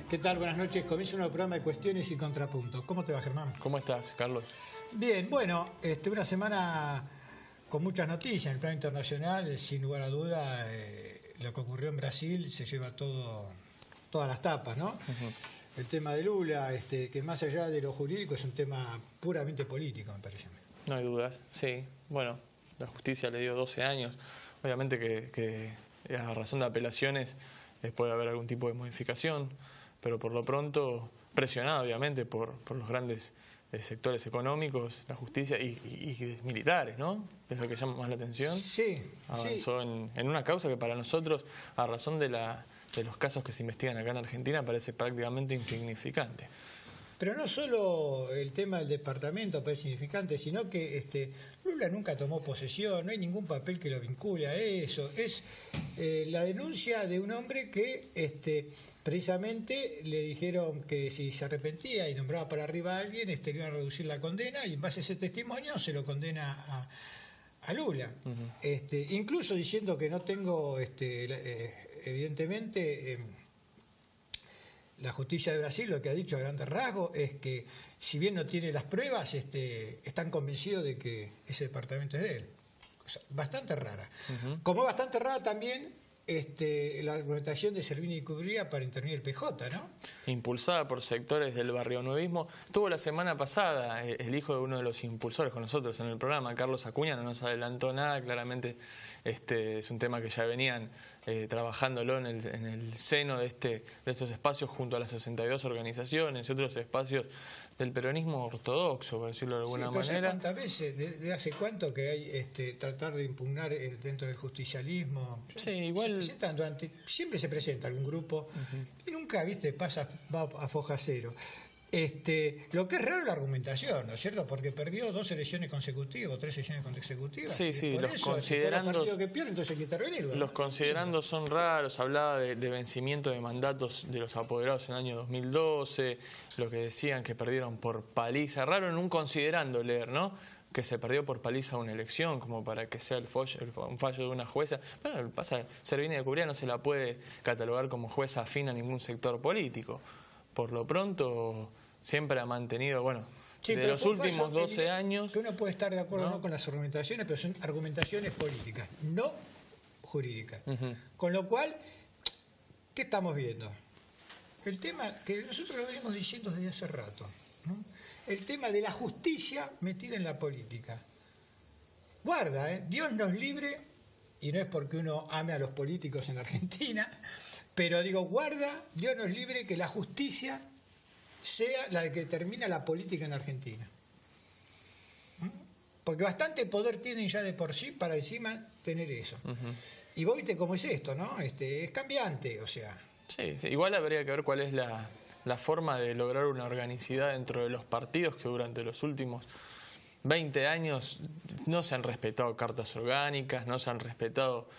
¿Qué tal? Buenas noches. Comienza un nuevo programa de Cuestiones y Contrapuntos. ¿Cómo te va, Germán? ¿Cómo estás, Carlos? Bien, bueno, una semana con muchas noticias en el plano internacional. Sin lugar a duda, lo que ocurrió en Brasil se lleva todas las tapas, ¿no? El tema de Lula, que más allá de lo jurídico es un tema puramente político, me parece. No hay dudas, sí. Bueno, la justicia le dio 12 años. Obviamente que a razón de apelaciones puede haber algún tipo de modificación, pero por lo pronto, presionado obviamente por los grandes sectores económicos, la justicia y militares, ¿no? Es lo que llama más la atención. Sí. Avanzó en una causa que para nosotros, a razón de los casos que se investigan acá en Argentina, parece prácticamente insignificante. Pero no solo el tema del departamento parece significante, sino que Lula nunca tomó posesión, no hay ningún papel que lo vincule a eso. Es la denuncia de un hombre que precisamente le dijeron que si se arrepentía y nombraba para arriba a alguien, le iban a reducir la condena, y en base a ese testimonio se lo condena a Lula. Incluso diciendo que no tengo, evidentemente... La justicia de Brasil lo que ha dicho a grandes rasgos es que, si bien no tiene las pruebas, están convencidos de que ese departamento es de él. Cosa bastante rara. Como bastante rara también la argumentación de Servini y Cubría para intervenir el PJ, ¿no? Impulsada por sectores del barrionuevismo. Estuvo la semana pasada el hijo de uno de los impulsores con nosotros en el programa, Carlos Acuña, no nos adelantó nada. Claramente es un tema que ya venían trabajándolo en el seno de estos espacios junto a las 62 organizaciones y otros espacios del peronismo ortodoxo, por decirlo de alguna manera. ¿Cuántas veces? ¿Desde hace cuánto que hay tratar de impugnar dentro del justicialismo? Sí, igual... Siempre se presenta algún grupo y nunca, va a foja cero. Lo que es raro es la argumentación, ¿no es cierto? Porque perdió 2 elecciones consecutivas, 3 elecciones consecutivas. Sí, por los eso, considerandos que pierde, entonces hay que intervenirlo. Los considerandos son raros. Hablaba de vencimiento de mandatos de los apoderados en el año 2012, lo que decían que perdieron por paliza. Raro en un considerando leer, ¿no? Que se perdió por paliza una elección, como para que sea un fallo de una jueza. Bueno, pasa, Servini de Cubría no se la puede catalogar como jueza afín a ningún sector político. Por lo pronto, siempre ha mantenido, de los últimos 12 años... Que uno puede estar de acuerdo no con las argumentaciones, pero son argumentaciones políticas, no jurídicas. Con lo cual, ¿qué estamos viendo? El tema que nosotros lo venimos diciendo desde hace rato, ¿no? El tema de la justicia metida en la política. Guarda, Dios nos libre, y no es porque uno ame a los políticos en Argentina, pero digo, guarda, Dios nos libre que la justicia sea la que determina la política en Argentina. Porque bastante poder tienen ya de por sí para encima tener eso. Y vos viste cómo es esto, ¿no? Es cambiante, o sea... Sí, igual habría que ver cuál es la forma de lograr una organicidad dentro de los partidos que durante los últimos 20 años no se han respetado cartas orgánicas, no se han respetado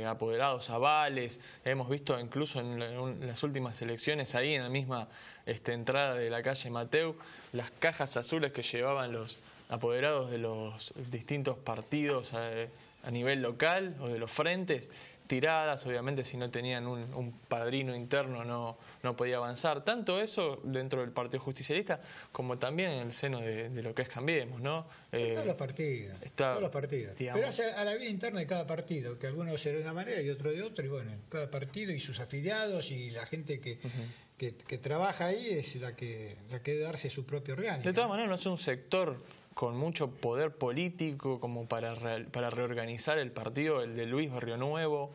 apoderados avales. Hemos visto incluso en las últimas elecciones, ahí en la misma entrada de la calle Mateu, las cajas azules que llevaban los apoderados de los distintos partidos a nivel local o de los frentes, tiradas. Obviamente si no tenían un padrino interno no podía avanzar. Tanto eso dentro del Partido Justicialista como también en el seno de lo que es Cambiemos, ¿no? Todos los partidos, pero a la vida interna de cada partido, que algunos serán de una manera y otro de otra, y bueno, cada partido y sus afiliados y la gente que trabaja ahí es la que debe darse su propio orgánico. De todas maneras no es un sector con mucho poder político como para reorganizar el partido, el de Luis Barrionuevo.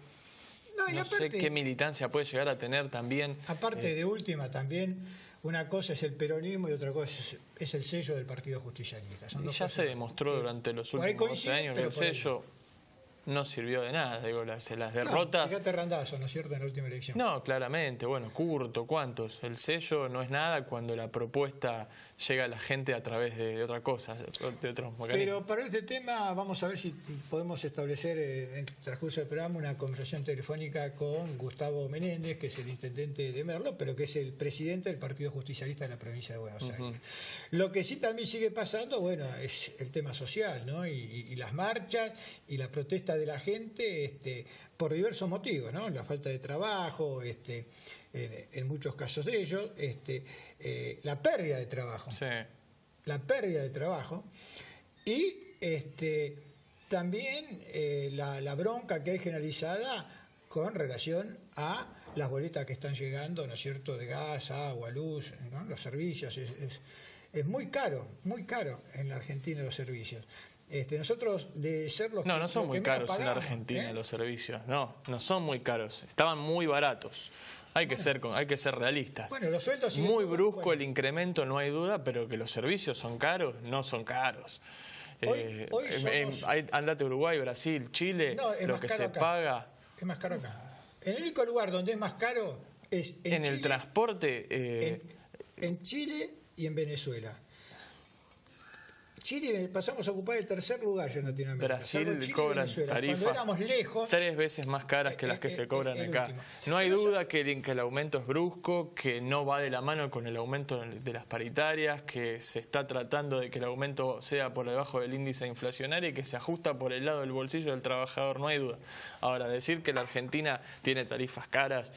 No sé qué militancia puede llegar a tener también. Aparte de última también, una cosa es el peronismo y otra cosa es el sello del Partido Justicialista. Y ya se demostró durante los últimos 12 años que el sello no sirvió de nada, digo, las derrotas... Fíjate Randazzo, ¿no es cierto?, en la última elección. No, claramente, Curto, ¿cuántos? El sello no es nada cuando la propuesta llega a la gente a través de otra cosa, de otros mecanismos. Pero para este tema vamos a ver si podemos establecer en el transcurso del programa una conversación telefónica con Gustavo Menéndez, que es el intendente de Merlo, pero que es el presidente del Partido Justicialista de la provincia de Buenos Aires. Lo que sí también sigue pasando, es el tema social, ¿no? Y las marchas y la protesta de la gente por diversos motivos, ¿no? La falta de trabajo, en muchos casos de ellos, la pérdida de trabajo. Sí. La pérdida de trabajo y también la bronca que hay generalizada con relación a las boletas que están llegando, ¿no es cierto?, de gas, agua, luz, ¿no? Los servicios. Es muy caro en la Argentina los servicios. Nosotros, de ser los no son muy caros pagamos, en la Argentina los servicios. No son muy caros. Estaban muy baratos. Hay que ser realistas. Bueno, los sueldos muy brusco el incremento, no hay duda, pero que los servicios son caros, no son caros. Hoy andate a Uruguay, Brasil, Chile, lo que se paga. Es más caro acá. El único lugar donde es más caro es en Chile, el transporte. En Chile y en Venezuela. Chile pasamos a ocupar el tercer lugar ya en Latinoamérica. Brasil cobran tarifas lejos, 3 veces más caras que las que se cobran acá. Último. No hay duda que el aumento es brusco, que no va de la mano con el aumento de las paritarias, que se está tratando de que el aumento sea por debajo del índice inflacionario y que se ajusta por el lado del bolsillo del trabajador, no hay duda. Ahora, decir que la Argentina tiene tarifas caras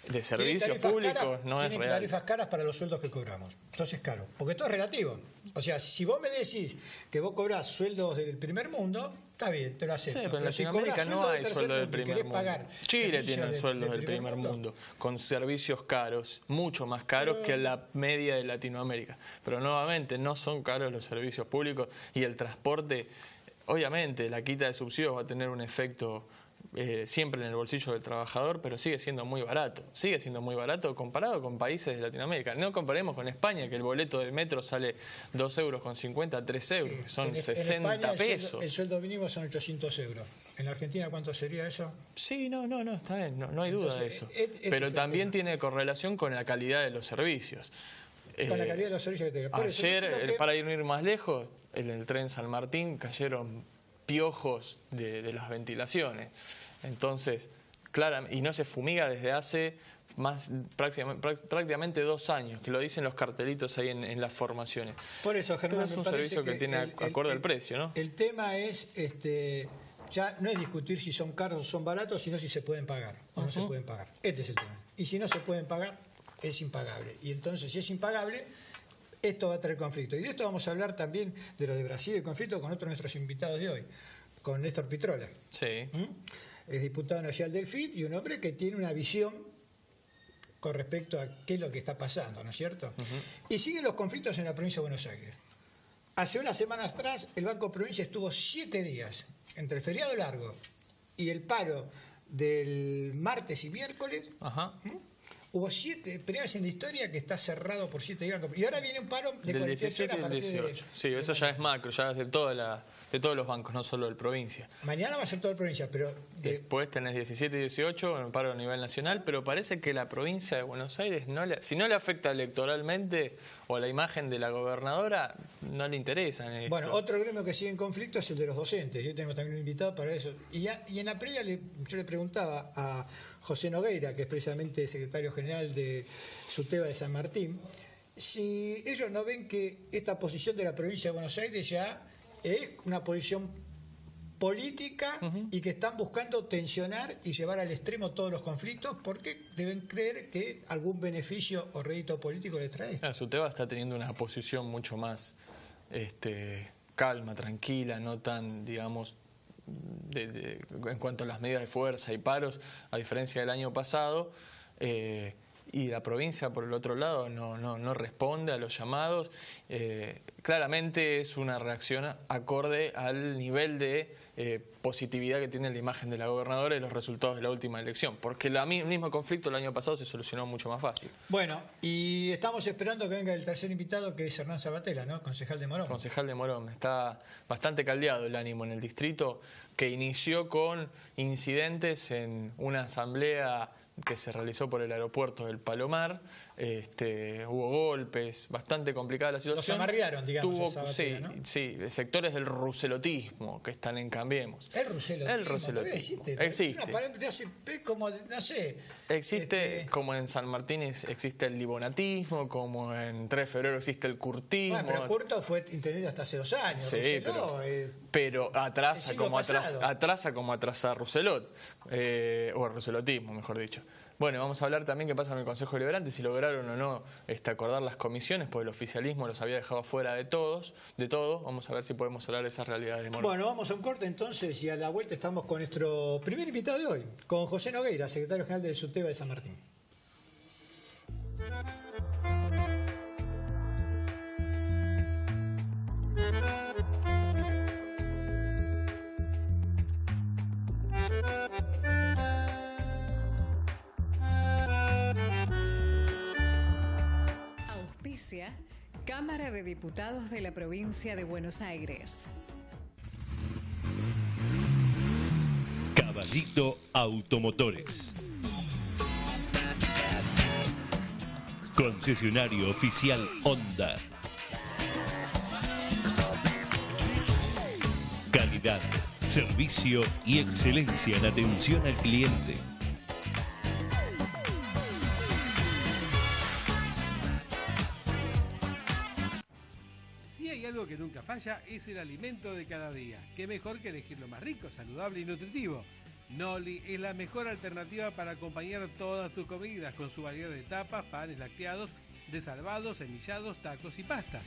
de servicios públicos no es real. Tiene tarifas caras para los sueldos que cobramos. Entonces es caro. Porque todo es relativo. O sea, si vos me decís que vos cobrás sueldos del primer mundo, está bien, te lo acepto. Sí, pero en Latinoamérica no hay sueldo del primer mundo. Chile tiene sueldos del primer mundo, con servicios caros, mucho más caros que la media de Latinoamérica. Pero nuevamente, no son caros los servicios públicos y el transporte. Obviamente, la quita de subsidios va a tener un efecto siempre en el bolsillo del trabajador, pero sigue siendo muy barato. Sigue siendo muy barato comparado con países de Latinoamérica. No comparemos con España, que el boleto del metro sale 2,50 €, 3 euros, que son 60 España pesos. El sueldo mínimo son 800 euros. ¿En la Argentina cuánto sería eso? Sí, no, está bien, no hay duda de eso. Pero también tiene correlación con la calidad de los servicios. Con la calidad de los servicios que te ayer, para ir más lejos, en el tren San Martín cayeron piojos de las ventilaciones. Entonces, claro, y no se fumiga desde hace prácticamente 2 años, que lo dicen los cartelitos ahí en las formaciones. Por eso, Germán, es un servicio que tiene acorde al precio, ¿no? El tema es, ya no es discutir si son caros o son baratos, sino si se pueden pagar o no se pueden pagar. Este es el tema. Y si no se pueden pagar, es impagable. Y entonces, si es impagable, esto va a traer conflicto. Y de esto vamos a hablar también de lo de Brasil, el conflicto, con otro de nuestros invitados de hoy, con Néstor Pitrola. Sí. Es diputado nacional del FIT y un hombre que tiene una visión con respecto a qué es lo que está pasando, ¿no es cierto? Y siguen los conflictos en la provincia de Buenos Aires. Hace unas semanas atrás, el Banco Provincia estuvo 7 días entre el feriado largo y el paro del martes y miércoles. Hubo 7 primeras en la historia que está cerrado por 7 días. Y ahora viene un paro de del 17 y el 18. Sí, eso ya es macro, ya es de todos los bancos, no solo del provincia. Mañana va a ser toda la provincia, pero... Después tenés 17 y 18, un paro a nivel nacional, pero parece que la provincia de Buenos Aires, si no le afecta electoralmente o a la imagen de la gobernadora, no le interesa. Bueno, otro gremio que sigue en conflicto es el de los docentes. Yo tengo también un invitado para eso. Y en la previa yo le preguntaba a José Nogueira, que es precisamente secretario general de SUTEBA de San Martín, si ellos no ven que esta posición de la provincia de Buenos Aires ya es una posición política y que están buscando tensionar y llevar al extremo todos los conflictos porque deben creer que algún beneficio o rédito político le trae. SUTEBA está teniendo una posición mucho más calma, tranquila, no tan, digamos, en cuanto a las medidas de fuerza y paros, a diferencia del año pasado, y la provincia, por el otro lado, no responde a los llamados. Claramente es una reacción acorde al nivel de positividad que tiene la imagen de la gobernadora y los resultados de la última elección, porque el mismo conflicto el año pasado se solucionó mucho más fácil. Bueno, y estamos esperando que venga el tercer invitado, que es Hernán Sabatella, ¿no? Concejal de Morón. Concejal de Morón. Está bastante caldeado el ánimo en el distrito, que inició con incidentes en una asamblea que se realizó por el aeropuerto del Palomar. Hubo golpes, bastante complicada la situación. Los amarrearon, digamos. ¿No? Sí, sectores del ruselotismo que están en Cambiemos. El ruselotismo existe. Como, no sé. Existe, como en San Martín existe el libonatismo, como en 3 de febrero existe el curtismo. Bueno, pero Curto fue intendente hasta hace 2 años. Sí, Rousselot, pero atrasa El siglo pasado. como atrasa a Rousselot, o el rousselotismo, mejor dicho. Bueno, vamos a hablar también qué pasa con el Consejo Deliberante, si lograron o no acordar las comisiones, porque el oficialismo los había dejado fuera de todo. Vamos a ver si podemos hablar de esas realidades de Morón. Bueno, vamos a un corte entonces y a la vuelta estamos con nuestro primer invitado de hoy, con José Nogueira, secretario general del SUTEBA de San Martín. Auspicia Cámara de Diputados de la Provincia de Buenos Aires. Caballito Automotores. Concesionario oficial Honda. Calidad, servicio y excelencia en atención al cliente. Si hay algo que nunca falla, es el alimento de cada día. Qué mejor que elegir lo más rico, saludable y nutritivo. Noli es la mejor alternativa para acompañar todas tus comidas con su variedad de tapas, panes lácteados, desalvados, semillados, tacos y pastas.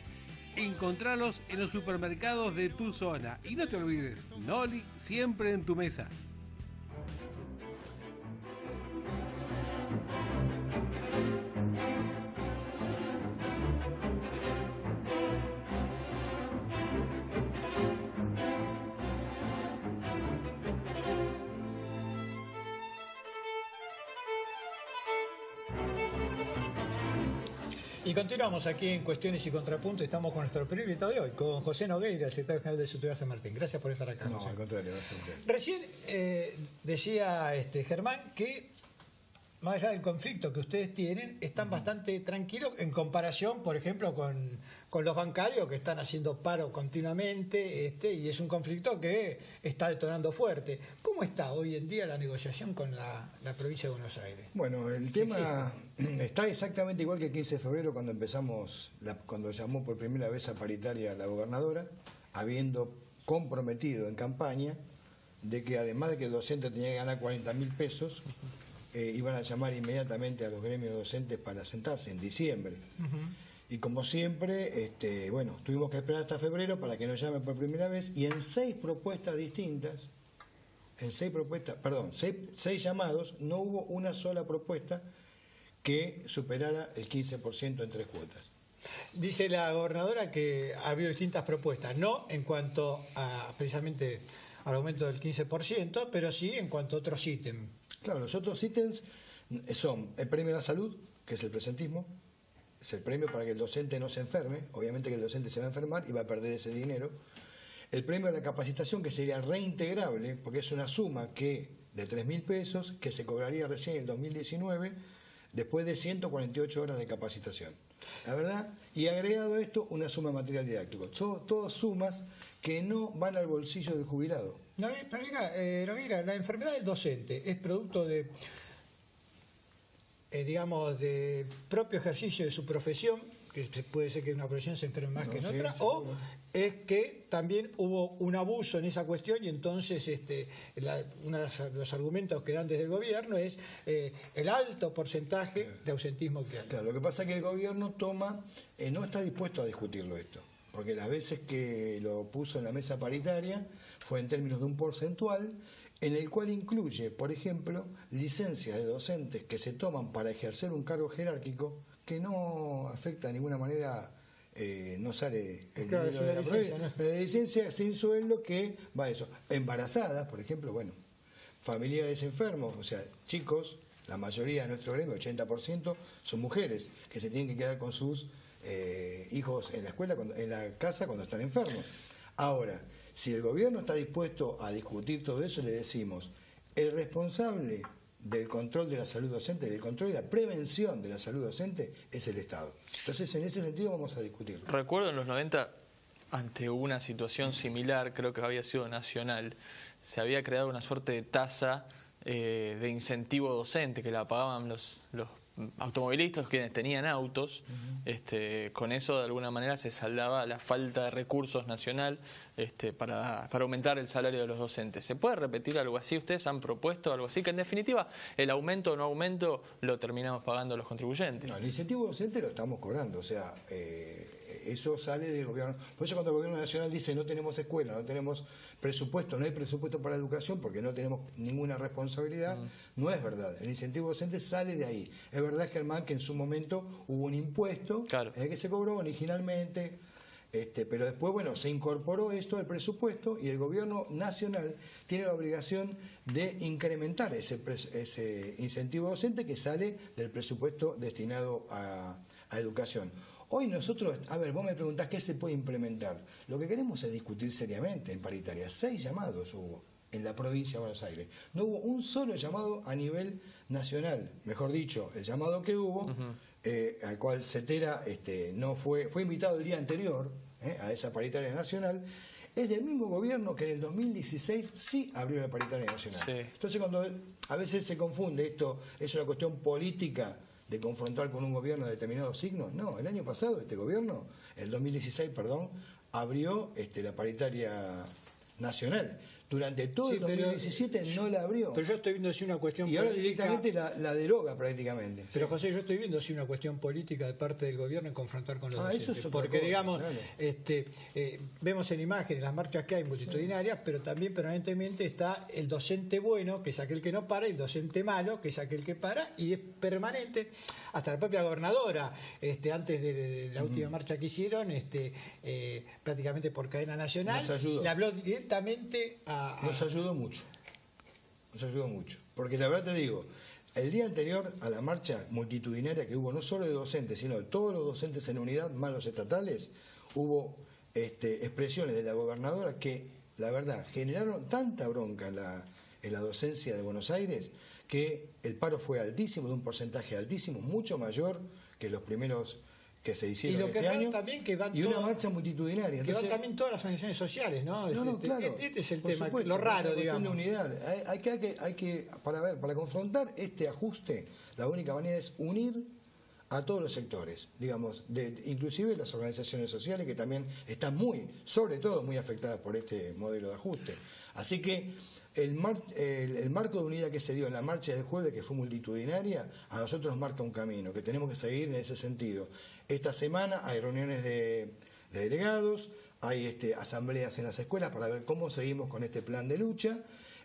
Encontralos en los supermercados de tu zona. Y no te olvides, Noli siempre en tu mesa. Y continuamos aquí en Cuestiones y Contrapuntos. Estamos con nuestro primer invitado de hoy, con José Nogueira, secretario general de SUTEBA San Martín. Gracias por estar acá. No, José. al contrario, gracias a usted. Recién decía Germán que, más allá del conflicto que ustedes tienen, están bastante tranquilos en comparación, por ejemplo, con los bancarios que están haciendo paro continuamente, y es un conflicto que está detonando fuerte. ¿Cómo está hoy en día la negociación con la provincia de Buenos Aires? Bueno, el tema está exactamente igual que el 15 de febrero cuando empezamos, cuando llamó por primera vez a paritaria la gobernadora, habiendo comprometido en campaña de que además de que el docente tenía que ganar 40.000 pesos, iban a llamar inmediatamente a los gremios docentes para sentarse en diciembre. Y como siempre, bueno, tuvimos que esperar hasta febrero para que nos llamen por primera vez, y en 6 propuestas distintas, en 6 llamados, no hubo una sola propuesta que superara el 15% en 3 cuotas. Dice la gobernadora que ha habido distintas propuestas, no en cuanto a precisamente al aumento del 15%, pero sí en cuanto a otros ítems. Claro, los otros ítems son el premio a la salud, que es el presentismo, es el premio para que el docente no se enferme, obviamente que el docente se va a enfermar y va a perder ese dinero. El premio a la capacitación, que sería reintegrable, porque es una suma de 3.000 pesos que se cobraría recién en el 2019, después de 148 horas de capacitación. La verdad, y agregado a esto, una suma de material didáctico. Son todas sumas que no van al bolsillo del jubilado. No, pero Nogueira, la enfermedad del docente es producto de, digamos, de propio ejercicio de su profesión, que puede ser que una profesión se enferme más que en otra, o es que también hubo un abuso en esa cuestión y entonces uno de los argumentos que dan desde el gobierno es el alto porcentaje de ausentismo que hay. Claro, lo que pasa es que el gobierno no está dispuesto a discutirlo esto, porque las veces que lo puso en la mesa paritaria fue en términos de un porcentual en el cual incluye, por ejemplo, licencias de docentes que se toman para ejercer un cargo jerárquico que no afecta de ninguna manera, no sale el claro, dinero de la licencia, ¿no? Pero la licencia sin sueldo que va a eso. Embarazadas, por ejemplo, bueno, familiares enfermos, o sea, chicos, la mayoría de nuestro gremio, 80%, son mujeres que se tienen que quedar con sus hijos en la escuela, en la casa cuando están enfermos. Ahora, si el gobierno está dispuesto a discutir todo eso, le decimos, el responsable del control de la salud docente, del control y la prevención de la salud docente, es el Estado. Entonces, en ese sentido vamos a discutir. Recuerdo en los 90, ante una situación similar, creo que había sido nacional, se había creado una suerte de tasa de incentivo docente que la pagaban los automovilistas, quienes tenían autos. Con eso de alguna manera se saldaba la falta de recursos nacional para aumentar el salario de los docentes. ¿Se puede repetir algo así? ¿Ustedes han propuesto algo así? Que en definitiva el aumento o no aumento lo terminamos pagando los contribuyentes. No, el incentivo docente lo estamos cobrando, o sea, eso sale del gobierno. Por eso cuando el gobierno nacional dice no tenemos escuela, no tenemos presupuesto, no hay presupuesto para educación porque no tenemos ninguna responsabilidad, no es verdad. El incentivo docente sale de ahí. Es verdad, Germán, que en su momento hubo un impuesto que se cobró originalmente, pero después, bueno, se incorporó esto al presupuesto y el gobierno nacional tiene la obligación de incrementar ese incentivo docente que sale del presupuesto destinado a educación. Hoy nosotros, a ver, vos me preguntás qué se puede implementar. Lo que queremos es discutir seriamente en paritaria. 6 llamados hubo en la provincia de Buenos Aires. No hubo un solo llamado a nivel nacional. Mejor dicho, el llamado que hubo, al cual Cetera no fue invitado el día anterior a esa paritaria nacional, es del mismo gobierno que en el 2016 sí abrió la paritaria nacional. Sí. Entonces, cuando a veces se confunde esto, es una cuestión política de confrontar con un gobierno de determinados signos. No, el año pasado este gobierno, el 2016, perdón, abrió la paritaria nacional. Durante todo el 2017 no la abrió. Pero yo estoy viendo si una cuestión y política... ahora directamente la deroga prácticamente. Pero José, yo estoy viendo si una cuestión política de parte del gobierno en confrontar con los docentes. Eso es porque cosa, digamos, claro. Vemos en imágenes las marchas que hay multitudinarias, pero también permanentemente está el docente bueno, que es aquel que no para, y el docente malo, que es aquel que para, y es permanente. Hasta la propia gobernadora, antes de la última marcha que hicieron, prácticamente por cadena nacional, le habló directamente a... Nos ayudó mucho, porque la verdad te digo, el día anterior a la marcha multitudinaria que hubo, no solo de docentes, sino de todos los docentes en unidad, más los estatales, hubo expresiones de la gobernadora que, la verdad, generaron tanta bronca en la docencia de Buenos Aires que el paro fue altísimo, de un porcentaje altísimo, mucho mayor que los primeros que se hicieron y lo que este año, también que van y una marcha multitudinaria. Que van también todas las organizaciones sociales, ¿no? Claro, este es el tema, supuesto, lo raro, digamos. De unidad. Hay que para confrontar este ajuste, la única manera es unir a todos los sectores, digamos, inclusive las organizaciones sociales que también están sobre todo muy afectadas por este modelo de ajuste. Así que el marco de unidad que se dio en la marcha del jueves, que fue multitudinaria, a nosotros nos marca un camino que tenemos que seguir en ese sentido. Esta semana hay reuniones de delegados, hay asambleas en las escuelas para ver cómo seguimos con este plan de lucha.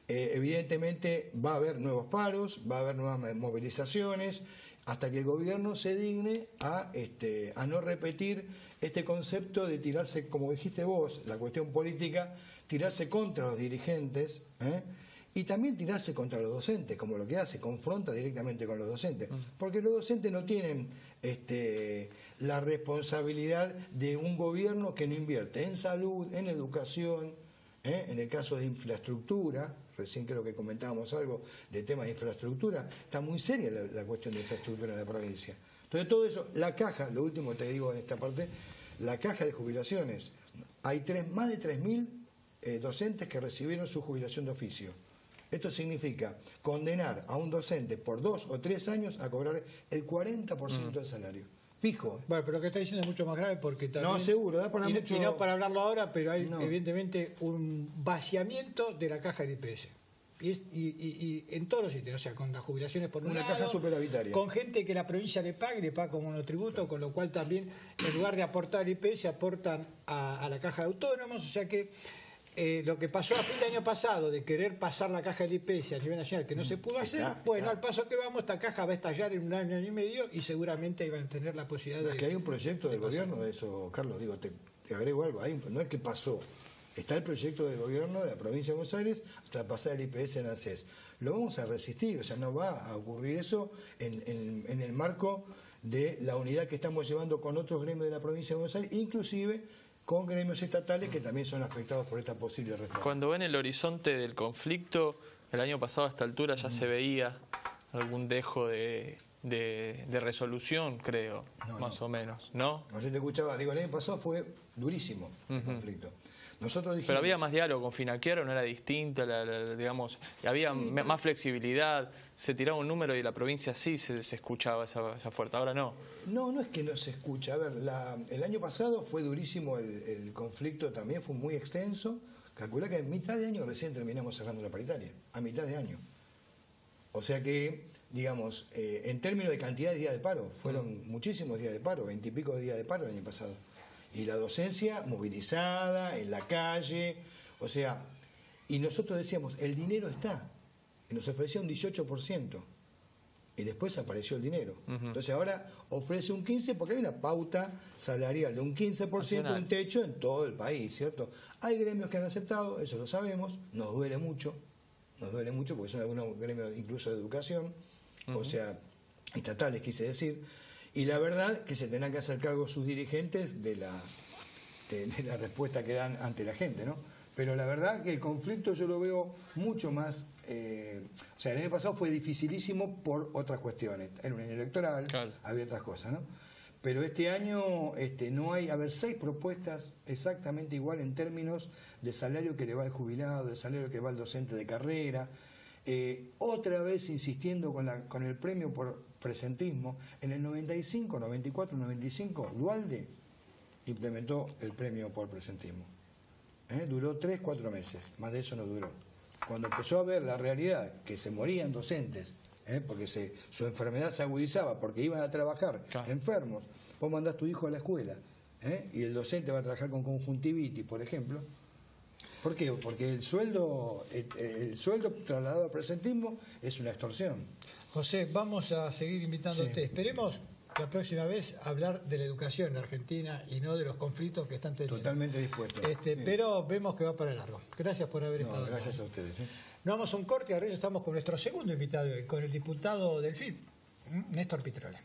Evidentemente va a haber nuevos paros, va a haber nuevas movilizaciones, hasta que el gobierno se digne a no repetir este concepto de tirarse, como dijiste vos, la cuestión política, tirarse contra los dirigentes, y también tirarse contra los docentes, como lo que hace, confronta directamente con los docentes, porque los docentes no tienen la responsabilidad de un gobierno que no invierte en salud, en educación, en el caso de infraestructura. Recién creo que comentábamos algo de temas de infraestructura. Está muy seria la cuestión de infraestructura en la provincia. Entonces todo eso, la caja, lo último que te digo en esta parte, la caja de jubilaciones. Hay más de 3.000 docentes que recibieron su jubilación de oficio. Esto significa condenar a un docente por 2 o 3 años a cobrar el 40% del salario. Fijo. Bueno, pero lo que está diciendo es mucho más grave porque también... No, seguro, da para mucho... Y no para hablarlo ahora, pero hay evidentemente un vaciamiento de la caja del IPS. Y en todos los sitios, o sea, con las jubilaciones por un lado, caja superavitaria, con gente que la provincia le paga como monotributo, con lo cual también, en lugar de aportar al IPS, aportan a la caja de autónomos, o sea que lo que pasó a fin de año pasado, de querer pasar la caja del IPS a nivel nacional, que no se pudo hacer, al paso que vamos, esta caja va a estallar en un año y medio y seguramente iban a tener la posibilidad de... Es que hay un proyecto del gobierno de eso, Carlos, digo, te agrego algo, no es que pasó, está el proyecto del gobierno de la provincia de Buenos Aires hasta pasar el IPS en ANSES. Lo vamos a resistir, o sea, no va a ocurrir eso en el marco de la unidad que estamos llevando con otros gremios de la provincia de Buenos Aires, inclusive con gremios estatales que también son afectados por esta posible reforma. Cuando ven el horizonte del conflicto, el año pasado a esta altura ya se veía algún dejo de resolución, creo, más o menos, ¿no? No, yo te escuchaba, digo, el año pasado fue durísimo el conflicto. Nosotros dijimos, Pero había más diálogo con Finacchiaro, no era distinto, digamos, había más flexibilidad, se tiraba un número y la provincia sí se escuchaba esa fuerza, ahora no. No es que no se escucha. A ver, el año pasado fue durísimo el conflicto, también fue muy extenso. Calculá que a mitad de año recién terminamos cerrando la paritaria, a mitad de año. O sea que, digamos, en términos de cantidad de días de paro, fueron muchísimos días de paro, 20 y pico de días de paro el año pasado. Y la docencia movilizada, en la calle, o sea, y nosotros decíamos, el dinero está, y nos ofrecía un 18%, y después apareció el dinero. Entonces ahora ofrece un 15% porque hay una pauta salarial de un 15%, un techo en todo el país, ¿cierto? Hay gremios que han aceptado, eso lo sabemos, nos duele mucho porque son algunos gremios incluso de educación, o sea, estatales quise decir, y la verdad que se tendrán que hacer cargo sus dirigentes de la respuesta que dan ante la gente, ¿no? Pero la verdad que el conflicto yo lo veo mucho más, o sea, el año pasado fue dificilísimo por otras cuestiones, era un año electoral, claro, había otras cosas, ¿no? Pero este año no hay, 6 propuestas exactamente igual en términos de salario que le va al jubilado, de salario que va al docente de carrera. Otra vez insistiendo con el premio por presentismo. En el 95, 94, 95, Duhalde implementó el premio por presentismo. Duró 3, 4 meses, más de eso no duró. Cuando empezó a ver la realidad, que se morían docentes, porque su enfermedad se agudizaba, porque iban a trabajar enfermos, vos mandás a tu hijo a la escuela, y el docente va a trabajar con conjuntivitis, por ejemplo. ¿Por qué? Porque el sueldo trasladado al presentismo es una extorsión. José, vamos a seguir invitándote. Sí. Esperemos la próxima vez hablar de la educación en Argentina y no de los conflictos que están teniendo. Totalmente dispuesto. Pero vemos que va para largo. Gracias por haber estado gracias acá. A ustedes. Nos vamos a un corte y ahora estamos con nuestro segundo invitado, con el diputado del FIP, Néstor Pitrola.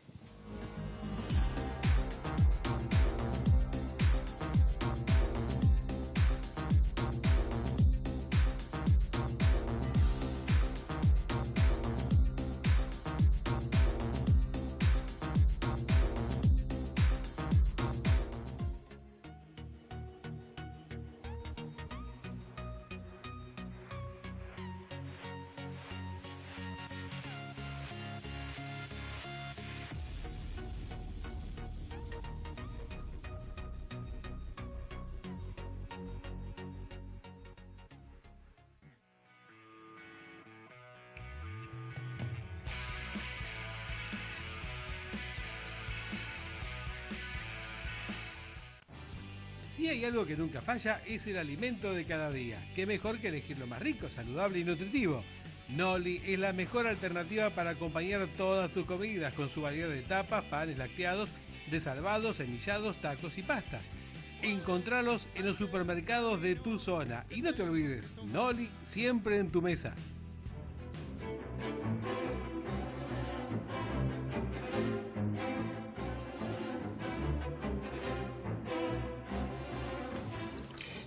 Si hay algo que nunca falla, es el alimento de cada día. Qué mejor que elegir lo más rico, saludable y nutritivo. Noli es la mejor alternativa para acompañar todas tus comidas, con su variedad de tapas, panes lácteos, desalvados, semillados, tacos y pastas. Encontralos en los supermercados de tu zona. Y no te olvides, Noli siempre en tu mesa.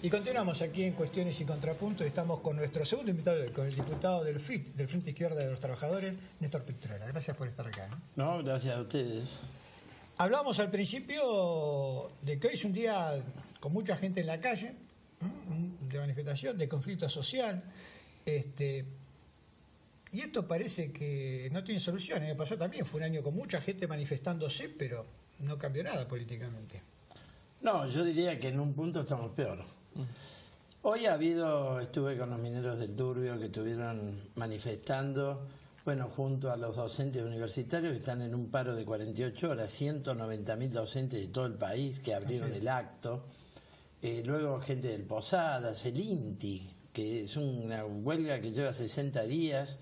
Y continuamos aquí en Cuestiones y Contrapuntos. Estamos con nuestro segundo invitado, con el diputado del FIT, del Frente Izquierda de los Trabajadores, Néstor Pitrola. Gracias por estar acá. No, gracias a ustedes. Hablábamos al principio de que hoy es un día con mucha gente en la calle, de manifestación, de conflicto social. Y esto parece que no tiene solución. El año pasado también fue un año con mucha gente manifestándose, pero no cambió nada políticamente. No, yo diría que en un punto estamos peor. Hoy estuve con los mineros del Turbio que estuvieron manifestando, junto a los docentes universitarios que están en un paro de 48 horas, 190.000 docentes de todo el país que abrieron el acto. Luego gente del Posadas, el INTI, que es una huelga que lleva 60 días,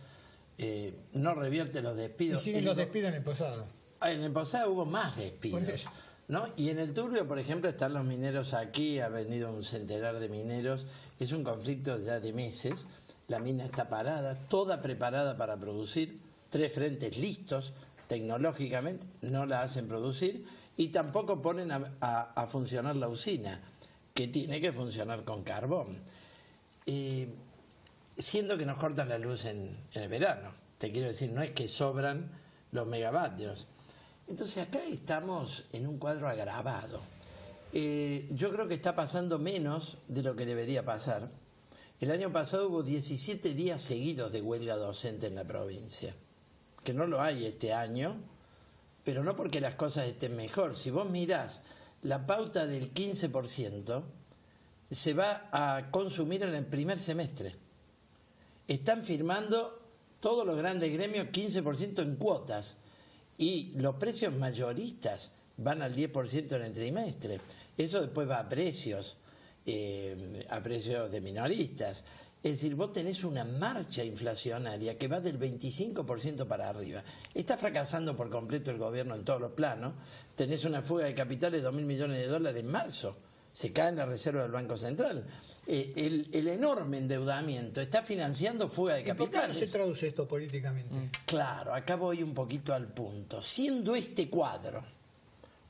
no revierte los despidos. ¿Y siguen los despidos en el Posada? En el Posada hubo más despidos, ¿no? Y en el Turbio, por ejemplo, están los mineros aquí, ha venido un centenar de mineros, es un conflicto ya de meses, la mina está parada, toda preparada para producir, 3 frentes listos, tecnológicamente, no la hacen producir, y tampoco ponen a funcionar la usina, que tiene que funcionar con carbón. Siendo que nos cortan la luz en el verano, te quiero decir, no es que sobran los megavatios. Entonces acá estamos en un cuadro agravado. yo creo que está pasando menos de lo que debería pasar. El año pasado hubo 17 días seguidos de huelga docente en la provincia, que no lo hay este año, pero no porque las cosas estén mejor. Si vos mirás la pauta del 15%, se va a consumir en el primer semestre. Están firmando todos los grandes gremios 15% en cuotas y los precios mayoristas van al 10% en el trimestre. Eso después va a precios de minoristas. Es decir, vos tenés una marcha inflacionaria que va del 25% para arriba. Está fracasando por completo el gobierno en todos los planos. Tenés una fuga de capitales de 2.000 millones de dólares en marzo. Se cae en la reserva del Banco Central. El enorme endeudamiento está financiando fuga de capitales. ¿Por qué no se traduce esto políticamente? Claro, acá voy un poquito al punto. Siendo este cuadro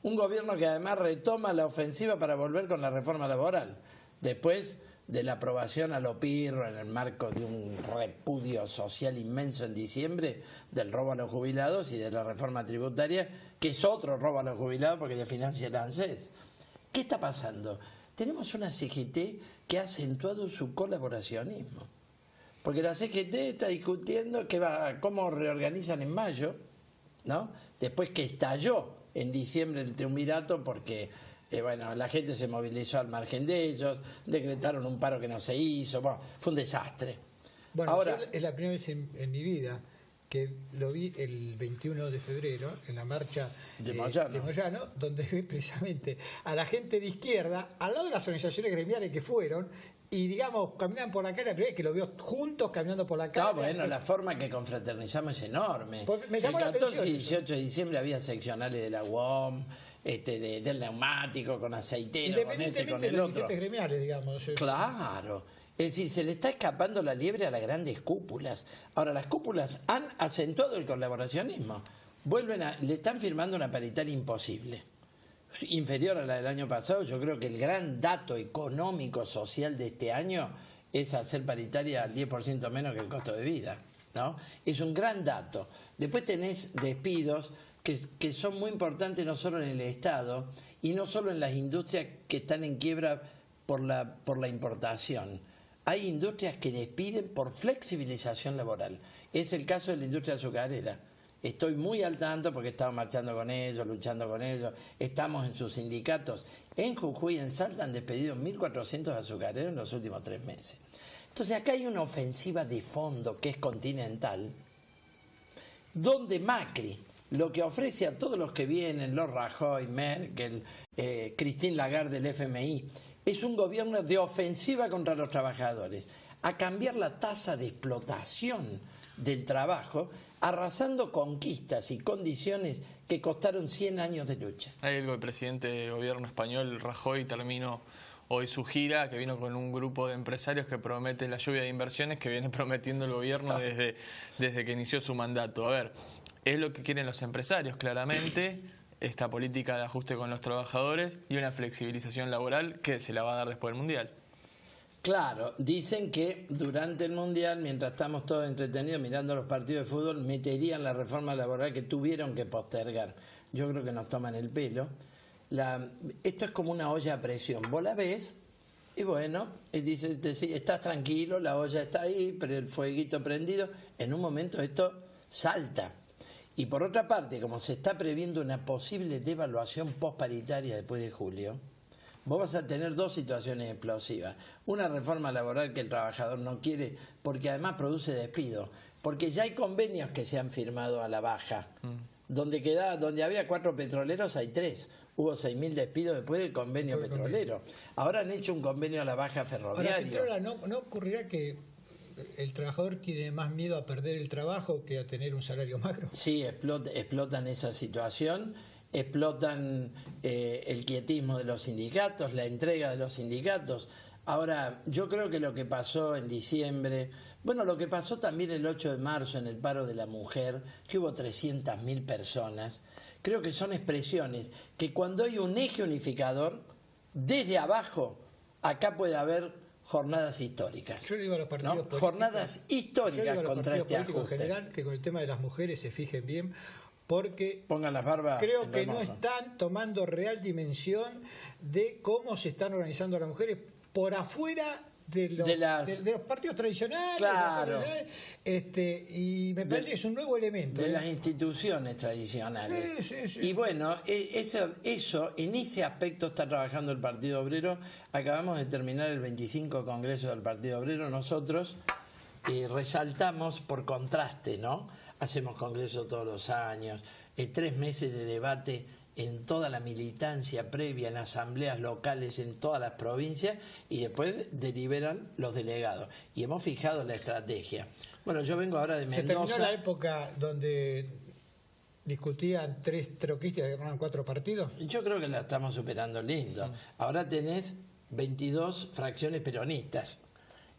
un gobierno que además retoma la ofensiva para volver con la reforma laboral, después de la aprobación a lo pirro en el marco de un repudio social inmenso en diciembre del robo a los jubilados y de la reforma tributaria, que es otro robo a los jubilados porque le financia el ANSES. ¿Qué está pasando? Tenemos una CGT que ha acentuado su colaboracionismo, porque la CGT está discutiendo cómo reorganizan en mayo, ¿no? Después que estalló en diciembre el triunvirato porque la gente se movilizó al margen de ellos, decretaron un paro que no se hizo, fue un desastre. Bueno, ahora es la primera vez en mi vida que lo vi el 21 de febrero en la marcha de Moyano, donde vi precisamente a la gente de izquierda, al lado de las organizaciones gremiales que fueron, y digamos, caminan por la calle, la primera vez que lo veo juntos caminando por la calle. No, bueno, la forma que confraternizamos es enorme. Me llamó el 14 la atención y 18 de diciembre había seccionales de la UOM, del neumático, con aceitero, con este, con de el los otro. dirigentes gremiales, digamos. Claro. Es decir, se le está escapando la liebre a las grandes cúpulas. Ahora, las cúpulas han acentuado el colaboracionismo. Le están firmando una paritaria imposible, inferior a la del año pasado. Yo creo que el gran dato económico, social de este año es hacer paritaria al 10% menos que el costo de vida, ¿no? Es un gran dato. Después tenés despidos que son muy importantes no solo en el Estado y no solo en las industrias que están en quiebra por la importación. Hay industrias que despiden por flexibilización laboral. Es el caso de la industria azucarera. Estoy muy al tanto porque he estado marchando con ellos, luchando con ellos. Estamos en sus sindicatos. En Jujuy y en Salta han despedido 1.400 azucareros en los últimos 3 meses. Entonces acá hay una ofensiva de fondo que es continental, donde Macri lo que ofrece a todos los que vienen, los Rajoy, Merkel, Christine Lagarde del FMI, es un gobierno de ofensiva contra los trabajadores, a cambiar la tasa de explotación del trabajo, arrasando conquistas y condiciones que costaron 100 años de lucha. Hay algo, el presidente del gobierno español, Rajoy, terminó hoy su gira, que vino con un grupo de empresarios que promete la lluvia de inversiones que viene prometiendo el gobierno desde que inició su mandato. A ver, es lo que quieren los empresarios, claramente, esta política de ajuste con los trabajadores y una flexibilización laboral que se la va a dar después del Mundial. Claro, dicen que durante el Mundial, mientras estamos todos entretenidos mirando los partidos de fútbol, meterían la reforma laboral que tuvieron que postergar. Yo creo que nos toman el pelo. Esto es como una olla a presión. Vos la ves y bueno, estás tranquilo, la olla está ahí, pero el fueguito prendido. En un momento esto salta. Y por otra parte, como se está previendo una posible devaluación postparitaria después de julio, vos vas a tener 2 situaciones explosivas. Una reforma laboral que el trabajador no quiere porque además produce despido. Porque ya hay convenios que se han firmado a la baja. Donde había 4 petroleros hay 3. Hubo 6.000 despidos después del convenio petrolero. Ahora han hecho un convenio a la baja ferroviario. Ahora, ¿no ocurrirá que el trabajador tiene más miedo a perder el trabajo que a tener un salario magro? Sí, explotan esa situación. Explotan el quietismo de los sindicatos, la entrega de los sindicatos. Ahora, yo creo que lo que pasó en diciembre, lo que pasó también el 8 de marzo en el paro de la mujer, que hubo 300.000 personas, creo que son expresiones que cuando hay un eje unificador, desde abajo, acá puede haber jornadas históricas. Yo le digo a los partidos políticos, jornadas históricas contra este ajuste. En general, que con el tema de las mujeres se fijen bien, porque Pongan las barbas creo en que no remojo. están tomando real dimensión de cómo se están organizando las mujeres por afuera de los partidos tradicionales, Claro. Y me parece que es un nuevo elemento. De las instituciones tradicionales. Sí. Y bueno, eso, en ese aspecto está trabajando el Partido Obrero. Acabamos de terminar el 25 Congreso del Partido Obrero. Nosotros resaltamos por contraste, ¿no? Hacemos congresos todos los años, 3 meses de debate en toda la militancia previa, en asambleas locales en todas las provincias, y después deliberan los delegados. Y hemos fijado la estrategia. Bueno, yo vengo ahora de Se Mendoza. terminó la época donde discutían 3 troquistas que ganaban 4 partidos. Yo creo que la estamos superando lindo. Ahora tenés 22 fracciones peronistas.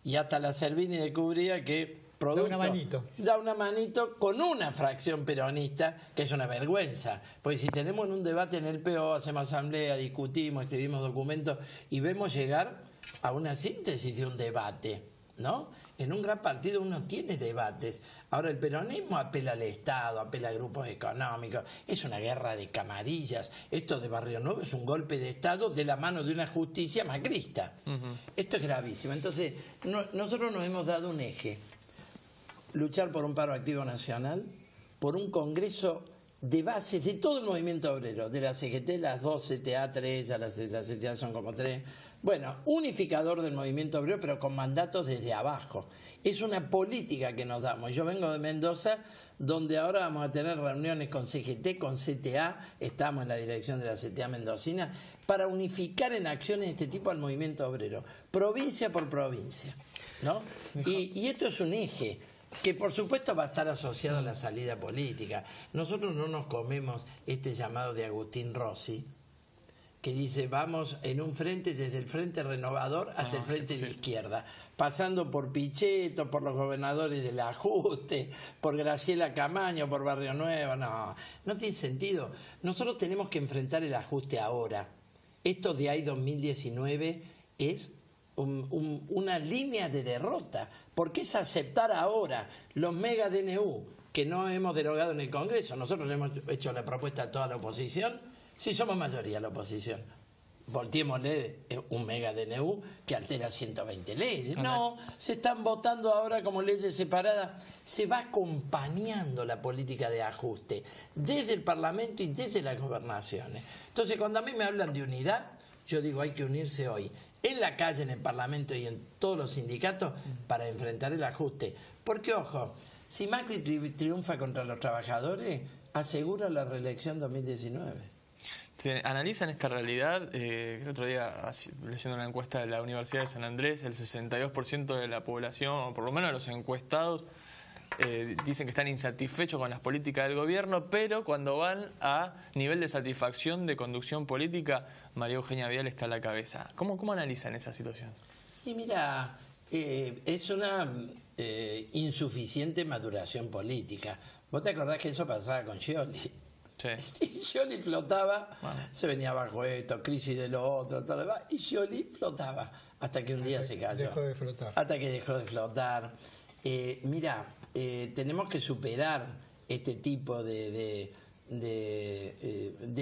Y hasta la Servini de Cubría que producto, da una manito con una fracción peronista, que es una vergüenza. Porque si tenemos un debate en el PO, hacemos asamblea, discutimos, escribimos documentos y vemos llegar a una síntesis de un debate, ¿no? En un gran partido uno tiene debates. Ahora el peronismo apela al Estado, apela a grupos económicos. Es una guerra de camarillas. Esto de Barrio Nuevo es un golpe de Estado de la mano de una justicia macrista. Esto es gravísimo. Entonces, nosotros nos hemos dado un eje. Luchar por un paro activo nacional, por un congreso de bases de todo el movimiento obrero, de la CGT, las 2 CTA, 3, ya las CTA son como 3. Bueno, unificador del movimiento obrero, pero con mandatos desde abajo. Es una política que nos damos. Yo vengo de Mendoza, donde ahora vamos a tener reuniones con CGT, con CTA, estamos en la dirección de la CTA mendocina, para unificar en acciones de este tipo al movimiento obrero, provincia por provincia, ¿no? Y esto es un eje que por supuesto va a estar asociado a la salida política. Nosotros no nos comemos este llamado de Agustín Rossi, que dice vamos en un frente, desde el Frente Renovador hasta el Frente de Izquierda, pasando por Pichetto, por los gobernadores del ajuste, por Graciela Camaño, por Barrio Nuevo. No tiene sentido. Nosotros tenemos que enfrentar el ajuste ahora. Esto de ahí 2019 es una línea de derrota, porque es aceptar ahora los mega DNU que no hemos derogado en el Congreso. Nosotros le hemos hecho la propuesta a toda la oposición, si somos mayoría la oposición, volteémosle un mega DNU que altera 120 leyes. No, se están votando ahora como leyes separadas. Se va acompañando la política de ajuste desde el Parlamento y desde las gobernaciones. Entonces, cuando a mí me hablan de unidad, yo digo hay que unirse hoy en la calle, en el Parlamento y en todos los sindicatos para enfrentar el ajuste. Porque, ojo, si Macri triunfa contra los trabajadores, asegura la reelección 2019. Analizan esta realidad. El otro día, leyendo una encuesta de la Universidad de San Andrés, el 62% de la población, o por lo menos de los encuestados, dicen que están insatisfechos con las políticas del gobierno, pero cuando van a nivel de satisfacción de conducción política, María Eugenia Vidal está a la cabeza. ¿Cómo analizan esa situación? Y mira, es una insuficiente maduración política. ¿Vos te acordás que eso pasaba con Scioli? Sí. Y Scioli flotaba, se venía abajo esto, crisis de lo otro, todo lo demás, y Scioli flotaba hasta que un día se cayó. Dejó de flotar. Hasta que dejó de flotar. Mira, tenemos que superar este tipo de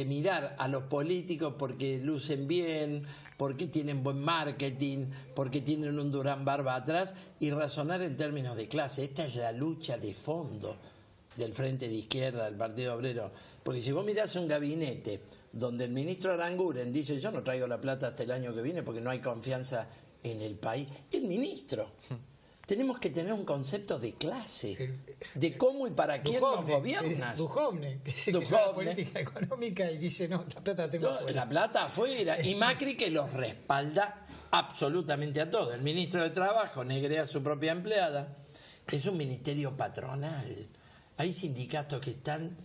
mirar a los políticos porque lucen bien, porque tienen buen marketing, porque tienen un Durán Barba atrás, y razonar en términos de clase. Esta es la lucha de fondo del Frente de Izquierda, del Partido Obrero. Porque si vos mirás un gabinete donde el ministro Aranguren dice yo no traigo la plata hasta el año que viene porque no hay confianza en el país, el ministro. Tenemos que tener un concepto de clase, de cómo y para quién nos gobiernas. Duhovne, que se lleva la política económica y dice, no, la plata la tengo afuera. La plata afuera. Y Macri que los respalda absolutamente a todos. El ministro de Trabajo negrea a su propia empleada. Es un ministerio patronal. Hay sindicatos que están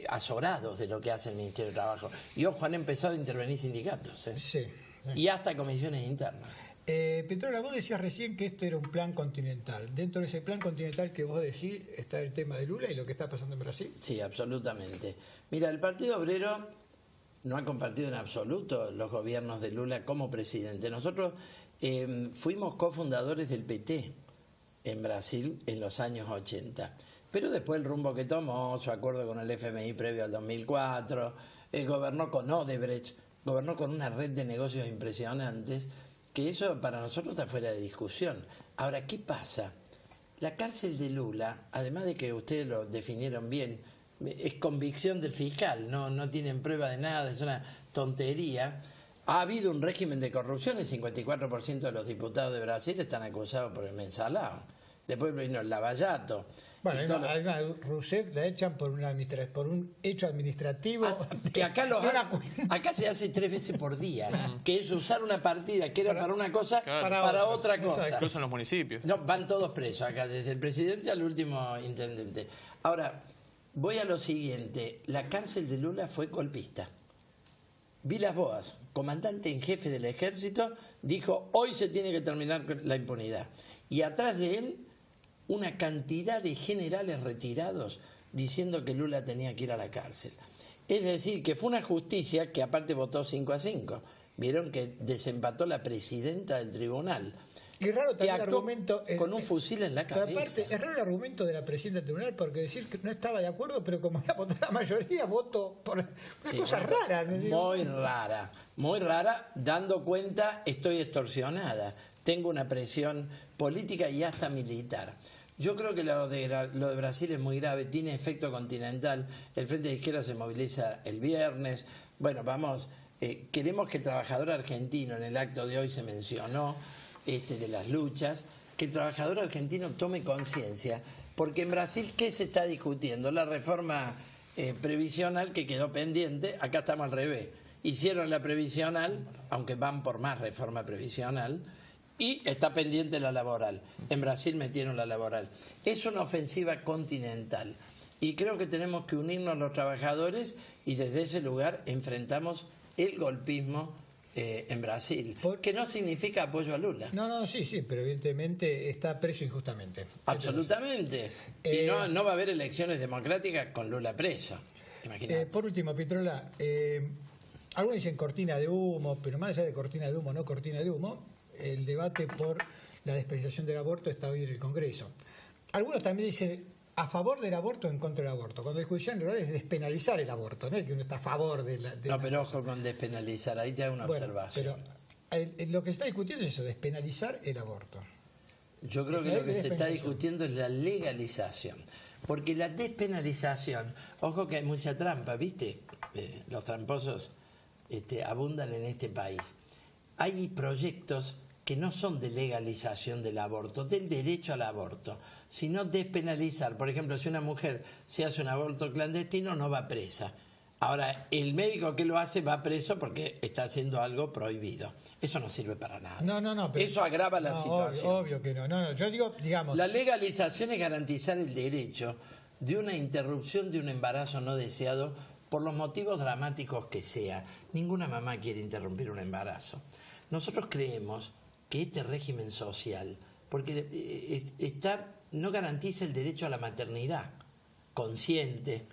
azorados de lo que hace el Ministerio de Trabajo. Y ojo, han empezado a intervenir sindicatos. Sí. Y hasta comisiones internas. Petrola, vos decías recién que esto era un plan continental. Dentro de ese plan continental que vos decís está el tema de Lula y lo que está pasando en Brasil. Sí, absolutamente. Mira, el Partido Obrero no ha compartido en absoluto los gobiernos de Lula como presidente. Nosotros fuimos cofundadores del PT en Brasil en los años 80. Pero después el rumbo que tomó, su acuerdo con el FMI previo al 2004, gobernó con Odebrecht, gobernó con una red de negocios impresionantes, que eso para nosotros está fuera de discusión. Ahora, ¿qué pasa? La cárcel de Lula, además de que ustedes lo definieron bien, es convicción del fiscal, no tienen prueba de nada, es una tontería. Ha habido un régimen de corrupción, el 54% de los diputados de Brasil están acusados por el mensalao. Después vino el Lavallato. Bueno, a Rousseff la echan por un hecho administrativo. Que acá se hace 3 veces por día, que es usar una partida que era para una cosa, para otra cosa. Incluso en los municipios. No, van todos presos acá, desde el presidente al último intendente. Ahora, voy a lo siguiente. La cárcel de Lula fue golpista. Vilas Boas, comandante en jefe del ejército, dijo: hoy se tiene que terminar la impunidad. Y atrás de él, una cantidad de generales retirados diciendo que Lula tenía que ir a la cárcel. Es decir, que fue una justicia que aparte votó 5-5. Vieron que desempató la presidenta del tribunal. Y raro también el argumento... con un fusil en la cabeza. Pero aparte, es raro el argumento de la presidenta del tribunal, porque decir que no estaba de acuerdo, pero como ya votó la mayoría, voto por una cosa rara. Muy rara, dando cuenta, estoy extorsionada, tengo una presión política y hasta militar. Yo creo que lo de Brasil es muy grave, tiene efecto continental. El Frente de Izquierda se moviliza el viernes. Bueno, queremos que el trabajador argentino, en el acto de hoy se mencionó, de las luchas, que el trabajador argentino tome conciencia, porque en Brasil, ¿qué se está discutiendo? La reforma previsional que quedó pendiente. Acá estamos al revés. Hicieron la previsional, aunque van por más reforma previsional, y está pendiente la laboral. En Brasil metieron la laboral. Es una ofensiva continental. Y creo que tenemos que unirnos los trabajadores y desde ese lugar enfrentamos el golpismo en Brasil. Que no significa apoyo a Lula. No, sí, pero evidentemente está preso injustamente. Absolutamente. Y no va a haber elecciones democráticas con Lula preso. Imagínate. Por último, Pitrola, algunos dicen cortina de humo, pero más allá de cortina de humo, no cortina de humo, el debate por la despenalización del aborto está hoy en el Congreso. Algunos también dicen a favor del aborto o en contra del aborto, cuando la discusión en realidad es despenalizar el aborto, no es que uno está a favor de la... pero ojo con despenalizar, ahí te hago una observación. Pero lo que se está discutiendo es eso, despenalizar el aborto. Yo creo que lo que se está discutiendo es la legalización, porque la despenalización, ojo que hay mucha trampa, ¿viste? Los tramposos abundan en este país. Hay proyectos que no son de legalización del aborto, del derecho al aborto, sino despenalizar. Por ejemplo, si una mujer se hace un aborto clandestino, no va presa. Ahora, el médico que lo hace va preso porque está haciendo algo prohibido. Eso no sirve para nada. No. Pero eso agrava la situación. Obvio que no. No, yo digo, digamos... La legalización es garantizar el derecho de una interrupción de un embarazo no deseado por los motivos dramáticos que sea. Ninguna mamá quiere interrumpir un embarazo. Nosotros creemos que este régimen social, porque no garantiza el derecho a la maternidad consciente,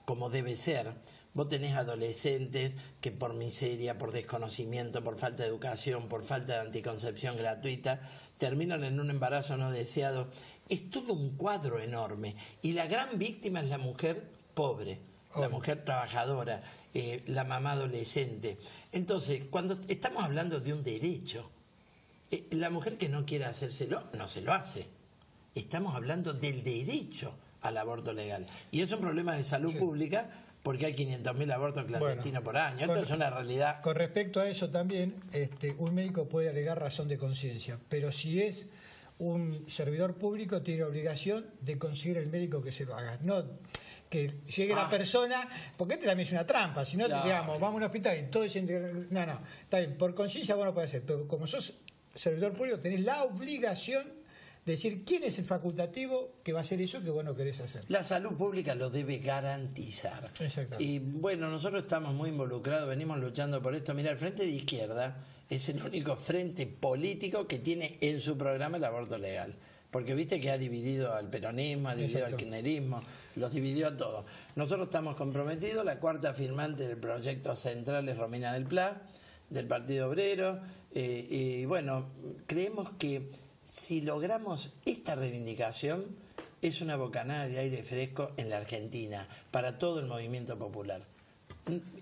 como debe ser. Vos tenés adolescentes que por miseria, por desconocimiento, por falta de educación, por falta de anticoncepción gratuita, terminan en un embarazo no deseado. Es todo un cuadro enorme. Y la gran víctima es la mujer pobre, la mujer trabajadora, la mamá adolescente. Entonces, cuando estamos hablando de un derecho, la mujer que no quiere hacérselo, no se lo hace. Estamos hablando del derecho al aborto legal. Y es un problema de salud pública, porque hay 500.000 abortos clandestinos por año. Esto es una realidad. Con respecto a eso también, un médico puede alegar razón de conciencia, pero si es un servidor público, tiene obligación de conseguir el médico que se lo haga. No que llegue la persona, porque también es una trampa, si no, digamos, vamos a un hospital y todo dicen, no, está bien, por conciencia vos no podés hacer, pero como sos servidor público tenés la obligación de decir quién es el facultativo que va a hacer eso que vos no querés hacer. La salud pública lo debe garantizar. Exactamente. Y bueno, nosotros estamos muy involucrados, venimos luchando por esto. Mira, el Frente de Izquierda es el único frente político que tiene en su programa el aborto legal. Porque viste que ha dividido al peronismo, ha dividido al kirchnerismo, los dividió a todos. Nosotros estamos comprometidos, la cuarta firmante del proyecto central es Romina del Pla, del Partido Obrero, y bueno, creemos que si logramos esta reivindicación, es una bocanada de aire fresco en la Argentina, para todo el movimiento popular.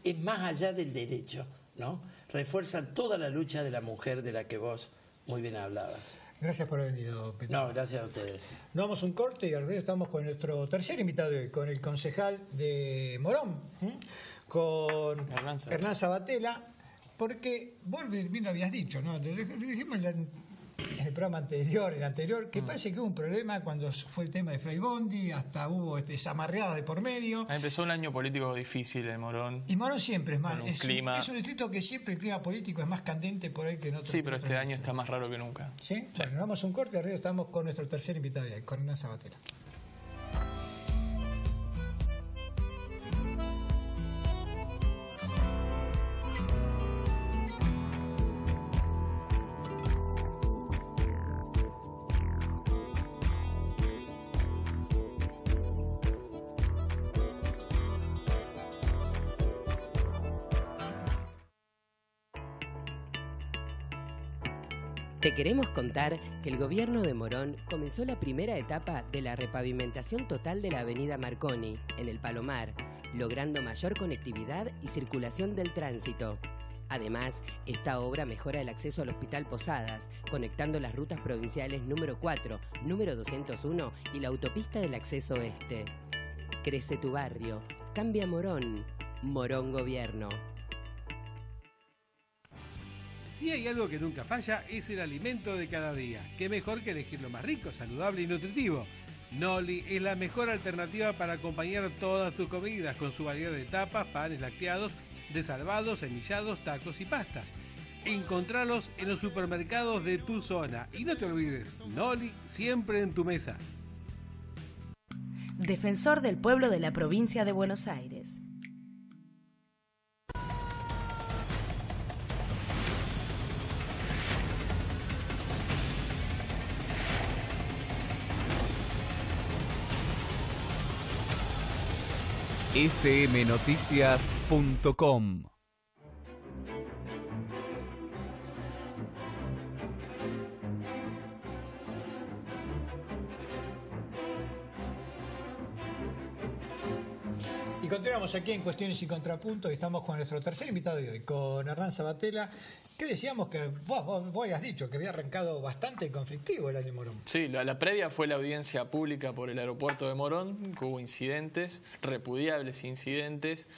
Es más allá del derecho, ¿no? Refuerza toda la lucha de la mujer de la que vos muy bien hablabas. Gracias por haber venido, Petro. No, gracias a ustedes. Nos vamos a un corte y al revés estamos con nuestro tercer invitado de hoy, con el concejal de Morón, con Hernán Sabatella, porque vos bien lo habías dicho, ¿no? Lo dijimos en el programa anterior, que parece que hubo un problema cuando fue el tema de Fray Bondi, hasta hubo zamarreadas de por medio. Empezó un año político difícil en Morón. Y Morón siempre es más, es clima... un distrito que siempre el clima político es más candente por ahí que en otros. Sí, pero este año está más raro que nunca. ¿Sí? Sí. Bueno, vamos a un corte, arriba estamos con nuestro tercer invitado de hoy, con Hernán Sabatella. Te queremos contar que el gobierno de Morón comenzó la primera etapa de la repavimentación total de la avenida Marconi, en el Palomar, logrando mayor conectividad y circulación del tránsito. Además, esta obra mejora el acceso al Hospital Posadas, conectando las rutas provinciales número 4, número 201 y la autopista del acceso este. Crece tu barrio, cambia Morón, Morón Gobierno. Si hay algo que nunca falla, es el alimento de cada día. Qué mejor que elegir lo más rico, saludable y nutritivo. Noli es la mejor alternativa para acompañar todas tus comidas, con su variedad de tapas, panes lácteados, desalvados, semillados, tacos y pastas. Encontralos en los supermercados de tu zona. Y no te olvides, Noli siempre en tu mesa. Defensor del pueblo de la provincia de Buenos Aires. smnoticias.com. Y continuamos aquí en Cuestiones y Contrapuntos y estamos con nuestro tercer invitado de hoy, con Hernán Sabatella, que decíamos que vos habías dicho que había arrancado bastante conflictivo el año Morón. Sí, la previa fue la audiencia pública por el aeropuerto de Morón, que hubo incidentes, repudiables incidentes,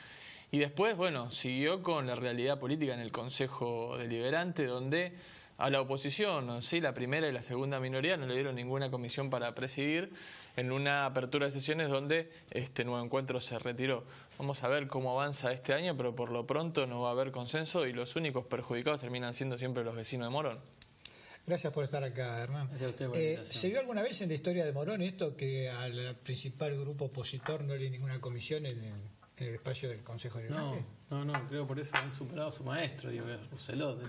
y después, bueno, siguió con la realidad política en el Consejo Deliberante, donde a la oposición, sí, la primera y la segunda minoría no le dieron ninguna comisión para presidir, en una apertura de sesiones donde este nuevo encuentro se retiró. Vamos a ver cómo avanza este año, pero por lo pronto no va a haber consenso y los únicos perjudicados terminan siendo siempre los vecinos de Morón. Gracias por estar acá, Hernán. Gracias a usted por la invitación. ¿Se vio alguna vez en la historia de Morón esto que al principal grupo opositor no le dio ninguna comisión en el espacio del Consejo Deliberante? No, creo por eso han superado a su maestro, digo, Rousselot.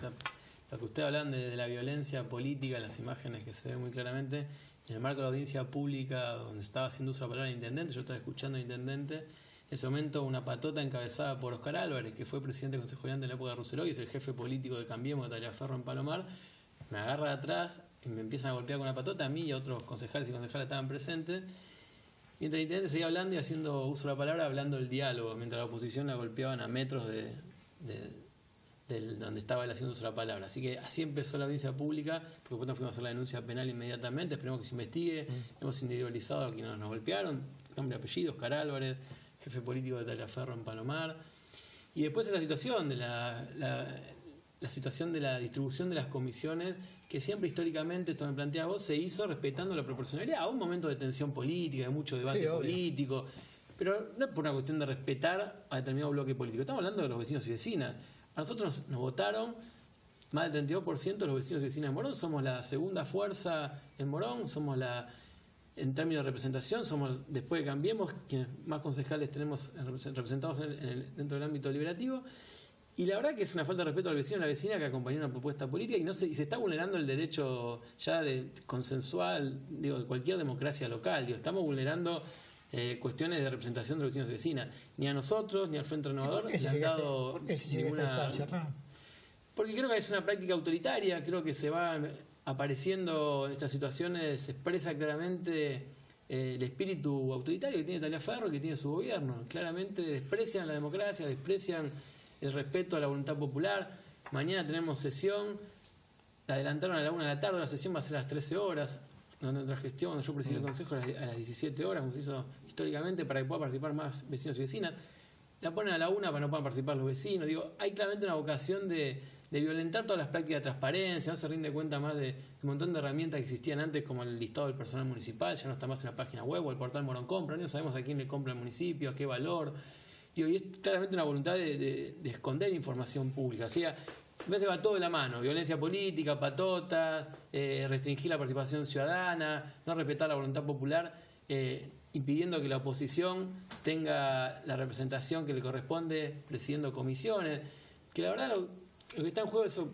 Lo que usted hablan de la violencia política, las imágenes que se ven muy claramente, en el marco de la audiencia pública donde estaba haciendo uso de la palabra el intendente, yo estaba escuchando al intendente, en ese momento una patota encabezada por Oscar Álvarez, que fue presidente del Consejo Deliberante en la época de Rousselot y es el jefe político de Cambiemos de Taliaferro en Palomar, me agarra de atrás y me empiezan a golpear con la patota, a mí y a otros concejales y concejalas estaban presentes, mientras el intendente seguía hablando y haciendo uso de la palabra, hablando del diálogo, mientras la oposición la golpeaban a metros de donde estaba él haciendo uso de la palabra. Así que así empezó la audiencia pública, porque después fuimos a hacer la denuncia penal inmediatamente, esperemos que se investigue, hemos individualizado a quienes nos golpearon, nombre y apellido, Oscar Álvarez, jefe político de Taliaferro en Palomar, y después es la situación de la situación de la distribución de las comisiones, que siempre históricamente, esto me planteas vos, se hizo respetando la proporcionalidad, a un momento de tensión política, de mucho debate político, pero no es por una cuestión de respetar a determinado bloque político, estamos hablando de los vecinos y vecinas. A nosotros nos votaron más del 32% de los vecinos y vecinas de Morón, somos la segunda fuerza en Morón, somos en términos de representación, somos, después de Cambiemos, quienes más concejales tenemos representados dentro del ámbito deliberativo, y la verdad que es una falta de respeto al vecino y a la vecina que acompañó una propuesta política y se está vulnerando el derecho ya consensual, digo, de cualquier democracia local, estamos vulnerando cuestiones de representación de los vecinos y vecinas. Ni a nosotros, ni al Frente Renovador le han dado ninguna... Porque creo que es una práctica autoritaria, creo que se va apareciendo en estas situaciones, se expresa claramente el espíritu autoritario que tiene Taliaferro, que tiene su gobierno. Claramente desprecian la democracia, desprecian el respeto a la voluntad popular. Mañana tenemos sesión, la adelantaron a la 1 de la tarde, la sesión va a ser a las 13 horas, donde nuestra gestión, donde yo presido el Consejo, a las 17 horas, como se hizo históricamente, para que puedan participar más vecinos y vecinas. La ponen a la 1 para que no puedan participar los vecinos. Digo, hay claramente una vocación de violentar todas las prácticas de transparencia, no se rinde cuenta más de un montón de herramientas que existían antes, como el listado del personal municipal, ya no está más en la página web o el portal Morón Compra, no sabemos a quién le compra el municipio, a qué valor. Digo, y es claramente una voluntad de esconder información pública. O sea, a veces va todo de la mano: violencia política, patotas, restringir la participación ciudadana, no respetar la voluntad popular, impidiendo que la oposición tenga la representación que le corresponde presidiendo comisiones. Que la verdad lo que está en juego, eso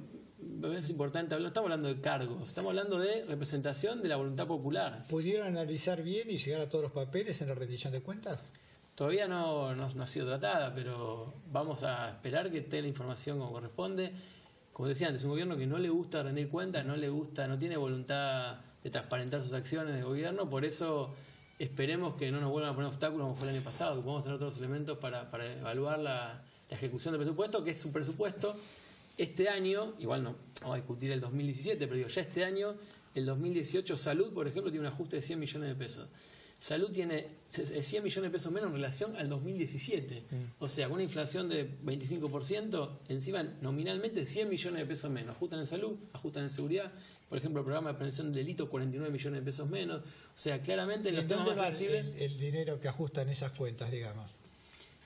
es importante hablar, no estamos hablando de cargos, estamos hablando de representación de la voluntad popular. ¿Pudieron analizar bien y llegar a todos los papeles en la rendición de cuentas? Todavía no ha sido tratada, pero vamos a esperar que esté la información como corresponde. Como decía antes, un gobierno que no le gusta rendir cuentas, no tiene voluntad de transparentar sus acciones de gobierno, por eso esperemos que no nos vuelvan a poner obstáculos como fue el año pasado, que podamos tener otros elementos para evaluar la ejecución del presupuesto, que es un presupuesto. Este año, igual no vamos a discutir el 2017, pero digo, ya este año, el 2018, Salud, por ejemplo, tiene un ajuste de 100 millones de pesos. Salud tiene 100 millones de pesos menos en relación al 2017. O sea, con una inflación de 25%, encima nominalmente 100 millones de pesos menos. Ajustan en salud, ajustan en seguridad. Por ejemplo, el programa de prevención de delitos, 49 millones de pesos menos. O sea, claramente en los temas más sensibles... el dinero que ajustan esas cuentas, digamos?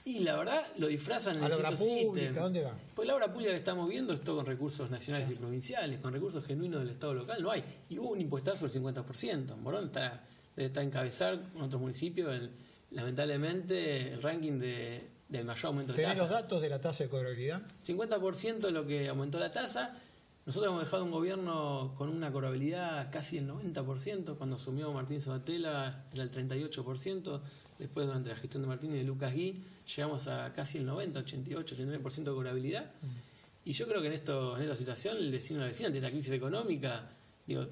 Y la verdad lo disfrazan en ¿A la obra distintos pública? ítems. ¿Dónde va? Pues la obra pública que estamos viendo es todo con recursos nacionales y provinciales, con recursos genuinos del Estado local, no hay. Y hubo un impuestazo del 50%. Morón está a encabezar con otros municipios, lamentablemente, el ranking del mayor aumento de ¿Tenés tasas. los datos de la tasa de cobrabilidad? 50% es lo que aumentó la tasa. Nosotros hemos dejado un gobierno con una cobrabilidad casi el 90%. Cuando asumió Martín Sabatella era el 38%. Después, durante la gestión de Martín y de Lucas Gui, llegamos a casi el 90, 88, 89% de cobrabilidad. Y yo creo que en esta situación, el vecino o la vecina, ante esta crisis económica,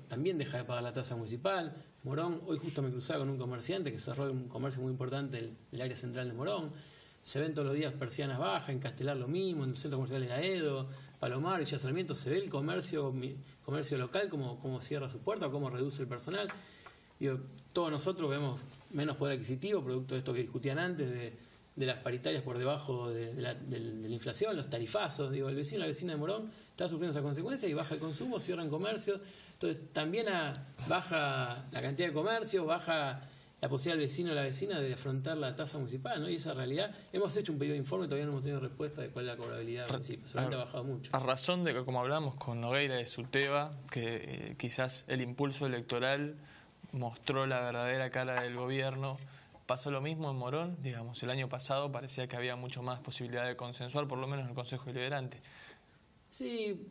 también deja de pagar la tasa municipal. Morón, hoy justo me cruzaba con un comerciante que cerró un comercio muy importante del área central de Morón. Se ven todos los días persianas bajas, en Castelar lo mismo, en el centro comercial de Aedo, Palomar, Villa Sarmiento, se ve el comercio local, cómo cierra su puerta, cómo reduce el personal. Todos nosotros vemos menos poder adquisitivo, producto de esto que discutían antes, de las paritarias por debajo de la inflación, los tarifazos. El vecino o la vecina de Morón está sufriendo esa consecuencia y baja el consumo, cierran comercios. Entonces también baja la cantidad de comercios, baja la posibilidad del vecino o la vecina de afrontar la tasa municipal, ¿no? Y esa realidad, hemos hecho un pedido de informe y todavía no hemos tenido respuesta de cuál es la cobrabilidad del municipio. Solamente ha bajado mucho. A razón de que, como hablamos con Nogueira de Suteba, que quizás el impulso electoral mostró la verdadera cara del gobierno, pasó lo mismo en Morón. Digamos, el año pasado parecía que había mucho más posibilidad de consensuar, por lo menos en el Consejo Deliberante. Sí,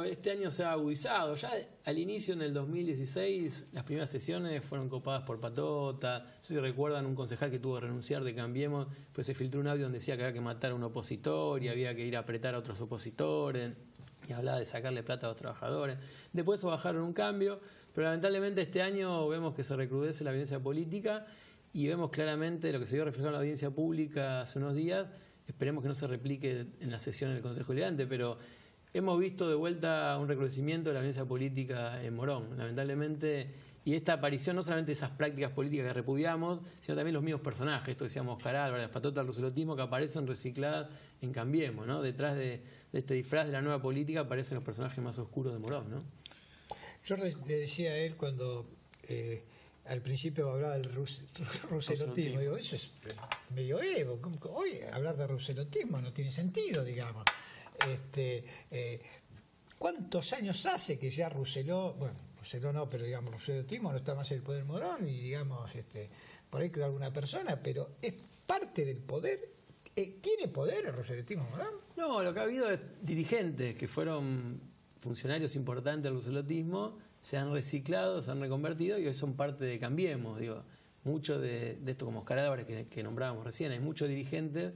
este año se ha agudizado. Ya al inicio, en el 2016, las primeras sesiones fueron copadas por patota. No sé si recuerdan un concejal que tuvo que renunciar de Cambiemos, pues se filtró un audio donde decía que había que matar a un opositor y había que ir a apretar a otros opositores, y hablaba de sacarle plata a los trabajadores. Después bajaron un cambio, pero lamentablemente este año vemos que se recrudece la violencia política y vemos claramente lo que se vio reflejado en la audiencia pública hace unos días. Esperemos que no se replique en la sesión del Consejo Deliberante, pero hemos visto de vuelta un recrudecimiento de la violencia política en Morón, lamentablemente, y esta aparición no solamente de esas prácticas políticas que repudiamos, sino también los mismos personajes, esto decíamos Oscar Álvarez, Patota, el ruselotismo, que aparecen recicladas en Cambiemos, ¿no? Detrás de este disfraz de la nueva política aparecen los personajes más oscuros de Morón, ¿no? Yo le decía a él cuando al principio hablaba del ruselotismo, digo, eso es medioevo, hoy hablar de ruselotismo no tiene sentido, digamos. ¿Cuántos años hace que ya Rousselot, bueno, Rousselot no, pero digamos, ruselotismo no está más en el poder Morón y digamos, por ahí queda alguna persona, pero es parte del poder? ¿Tiene poder el ruselotismo Morón? No, lo que ha habido es dirigentes que fueron funcionarios importantes del ruselotismo, se han reciclado, se han reconvertido y hoy son parte de Cambiemos, muchos de esto como Oscar Álvarez que nombrábamos recién, hay muchos dirigentes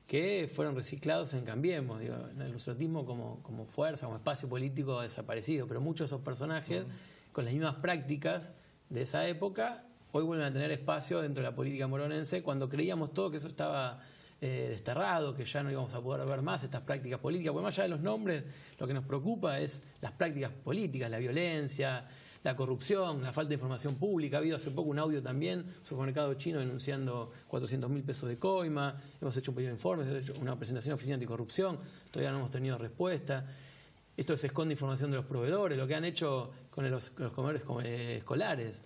que fueron reciclados en Cambiemos, el ruselotismo como fuerza, como espacio político ha desaparecido, pero muchos de esos personajes con las mismas prácticas de esa época hoy vuelven a tener espacio dentro de la política moronense cuando creíamos todo que eso estaba desterrado, que ya no íbamos a poder ver más estas prácticas políticas, porque más allá de los nombres, lo que nos preocupa es las prácticas políticas, la violencia, la corrupción, la falta de información pública. Ha habido hace poco un audio también, supermercado chino denunciando 400.000 pesos de coima, hemos hecho un pedido de informes, hemos hecho una presentación a la Oficina Anticorrupción, todavía no hemos tenido respuesta. Esto se esconde información de los proveedores, lo que han hecho con los comedores escolares.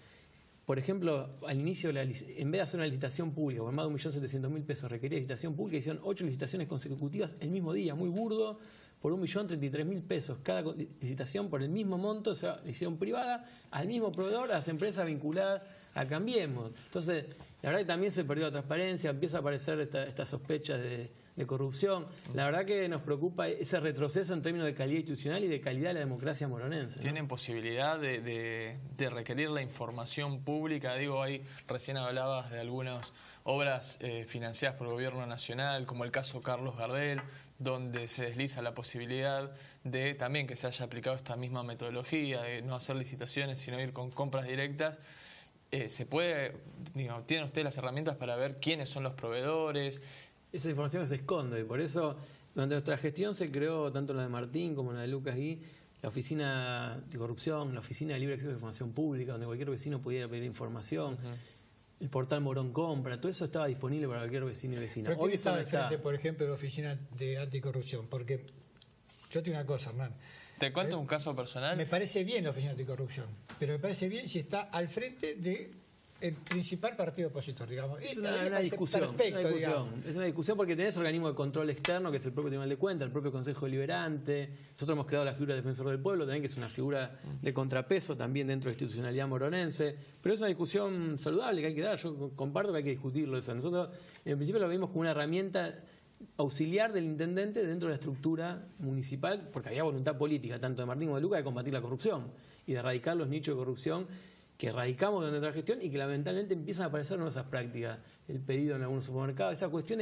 Por ejemplo, al inicio, en vez de hacer una licitación pública por más de 1.700.000 pesos requería licitación pública, hicieron 8 licitaciones consecutivas el mismo día, muy burdo, por 1.033.000 pesos cada licitación por el mismo monto, o sea, la hicieron privada al mismo proveedor, a las empresas vinculadas a Cambiemos. Entonces, la verdad que también se perdió la transparencia, empieza a aparecer estas sospechas de corrupción. La verdad que nos preocupa ese retroceso en términos de calidad institucional y de calidad de la democracia moronense, ¿no? ¿Tienen posibilidad de requerir la información pública? Digo, ahí recién hablabas de algunas obras financiadas por el gobierno nacional, como el caso Carlos Gardel, donde se desliza la posibilidad de también que se haya aplicado esta misma metodología, de no hacer licitaciones, sino ir con compras directas. ¿Se puede, tienen ustedes las herramientas para ver quiénes son los proveedores? Esa información se esconde, por eso durante nuestra gestión se creó, tanto la de Martín como la de Lucas Gui, la Oficina Anticorrupción, la Oficina de Libre Acceso a la Información Pública, donde cualquier vecino pudiera pedir información, el portal Morón Compra, todo eso estaba disponible para cualquier vecino y vecina. Pero ¿quién está al frente, por ejemplo, de la Oficina de Anticorrupción? Porque yo tengo una cosa, Hernán. ¿Te cuento un caso personal? Me parece bien la Oficina Anticorrupción, pero me parece bien si está al frente de el principal partido opositor, digamos. Es una discusión, perfecto, digamos. Es una discusión porque tenés organismo de control externo, que es el propio Tribunal de Cuentas, el propio Consejo Deliberante. Nosotros hemos creado la figura de Defensor del Pueblo, también, que es una figura de contrapeso también dentro de la institucionalidad moronense. Pero es una discusión saludable que hay que dar. Yo comparto que hay que discutirlo eso. Nosotros, en principio, lo vimos como una herramienta auxiliar del intendente dentro de la estructura municipal, porque había voluntad política, tanto de Martín como de Lucas, de combatir la corrupción y de erradicar los nichos de corrupción que erradicamos durante la gestión y que lamentablemente empiezan a aparecer nuevas prácticas. El pedido en algunos supermercados, esa cuestión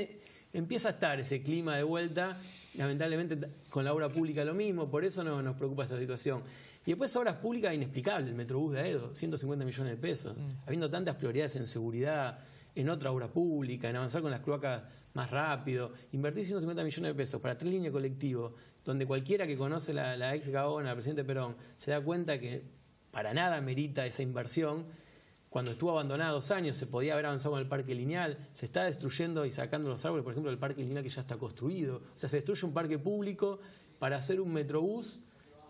empieza a estar, ese clima de vuelta, lamentablemente con la obra pública lo mismo, por eso nos preocupa esa situación. Y después obras públicas inexplicables, el Metrobús de Aedo, 150 millones de pesos, habiendo tantas prioridades en seguridad, en otra obra pública, en avanzar con las cloacas más rápido, invertir 150 millones de pesos para 3 líneas de colectivo, donde cualquiera que conoce la ex Gaona, la presidente Perón, se da cuenta que para nada merita esa inversión. Cuando estuvo abandonada 2 años se podía haber avanzado con el parque lineal, se está destruyendo y sacando los árboles, por ejemplo, del parque lineal que ya está construido. O sea, se destruye un parque público para hacer un metrobús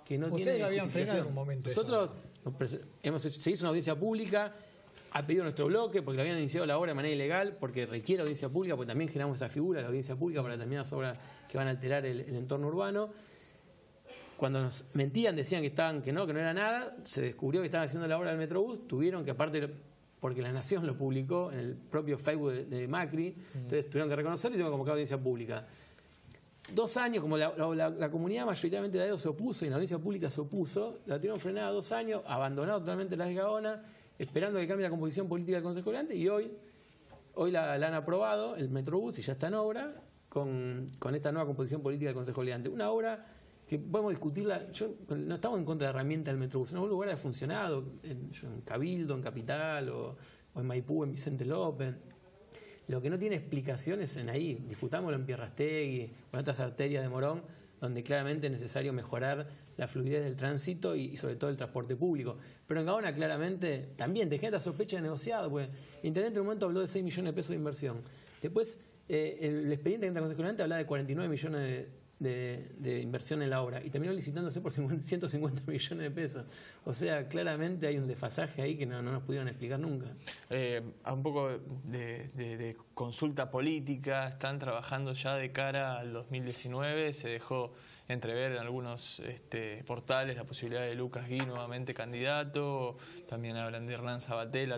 que no tiene. Ustedes lo habían frenado en un momento. Nosotros se hizo una audiencia pública, ha pedido nuestro bloque, porque habían iniciado la obra de manera ilegal, porque requiere audiencia pública, porque también generamos esa figura, la audiencia pública, para determinadas obras que van a alterar el entorno urbano. Cuando nos mentían, decían que no era nada, se descubrió que estaban haciendo la obra del Metrobús, tuvieron que, aparte, porque La Nación lo publicó en el propio Facebook de Macri, entonces tuvieron que reconocerlo y tuvieron que convocar audiencia pública. 2 años, como la comunidad mayoritariamente de Aedo se opuso y la audiencia pública se opuso, la tuvieron frenada 2 años, abandonado totalmente la Gaona, esperando que cambie la composición política del Consejo Deliberante, y hoy la han aprobado, el Metrobús, y ya está en obra, con esta nueva composición política del Consejo Deliberante. Una obra que podemos discutirla. No estamos en contra de la herramienta del Metrobús, en algún lugar ha funcionado, en Cabildo, en Capital, o en Maipú, en Vicente López. Lo que no tiene explicaciones en ahí, discutámoslo en Pierrastegui o en otras arterias de Morón, donde claramente es necesario mejorar la fluidez del tránsito y sobre todo el transporte público. Pero en Gaona claramente también te genera sospecha de negociado, porque el intendente en un momento habló de 6 millones de pesos de inversión. Después el expediente que entra con el Consejo Deliberante habla de 49 millones de inversión en la obra y terminó licitándose por 150 millones de pesos. O sea, claramente hay un desfasaje ahí que no nos pudieron explicar nunca. Un poco de consulta política, están trabajando ya de cara al 2019, se dejó entrever en algunos portales la posibilidad de Lucas Gui nuevamente candidato, también hablan de Hernán Sabatella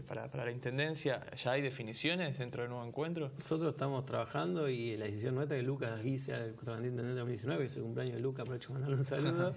para la intendencia. ¿Ya hay definiciones dentro del nuevo encuentro? Nosotros estamos trabajando y la decisión nuestra es que Lucas Gui sea el contracandidato en el 2019, que es el cumpleaños de Lucas, aprovecho para mandarle un saludo,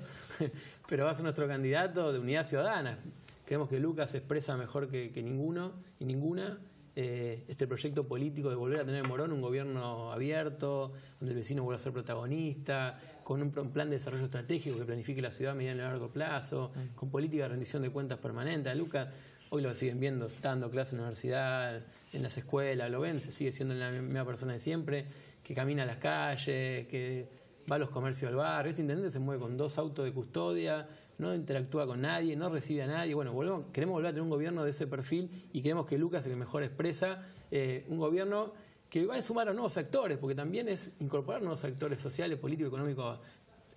pero va a ser nuestro candidato de Unidad Ciudadana. Creemos que Lucas se expresa mejor que ninguno y ninguna. Este proyecto político de volver a tener en Morón un gobierno abierto, donde el vecino vuelva a ser protagonista, con un plan de desarrollo estratégico que planifique la ciudad a mediano y largo plazo, con política de rendición de cuentas permanente. A Lucas hoy lo siguen viendo, está dando clases en la universidad, en las escuelas, lo ven, se sigue siendo la misma persona de siempre, que camina a las calles, que va a los comercios del barrio. Este intendente se mueve con 2 autos de custodia, no interactúa con nadie, no recibe a nadie. Bueno, queremos volver a tener un gobierno de ese perfil y queremos que Lucas es el que mejor expresa un gobierno que va a sumar a nuevos actores, porque también es incorporar nuevos actores sociales, políticos, económicos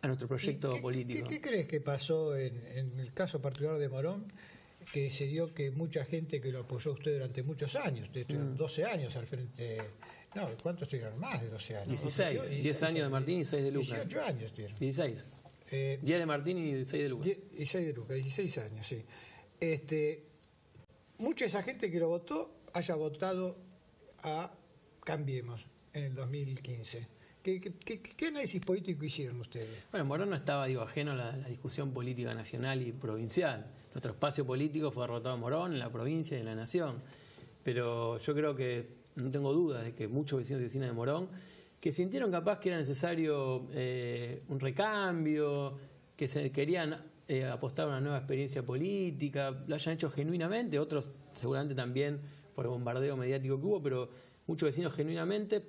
a nuestro proyecto político. ¿Qué crees que pasó en el caso particular de Morón, que se dio que mucha gente que lo apoyó a usted durante muchos años, de 12 años al frente... No, ¿cuántos estuvieron? Más de 12 años. 16, 10 años de Martín y 6 de Lucas. 18 años tuvieron. 16. 10 de Martín y 6 de Lucas. Y 6 de Lucas, 16 años, sí. Mucha de esa gente que lo votó haya votado a Cambiemos en el 2015. ¿Qué análisis político hicieron ustedes? Bueno, Morón no estaba, ajeno a la discusión política nacional y provincial. Nuestro espacio político fue derrotado en Morón, en la provincia y en la nación. Pero yo creo que no tengo dudas de que muchos vecinos y vecinas de Morón que sintieron capaz que era necesario un recambio, que se querían apostar a una nueva experiencia política, lo hayan hecho genuinamente, otros seguramente también por el bombardeo mediático que hubo, pero muchos vecinos genuinamente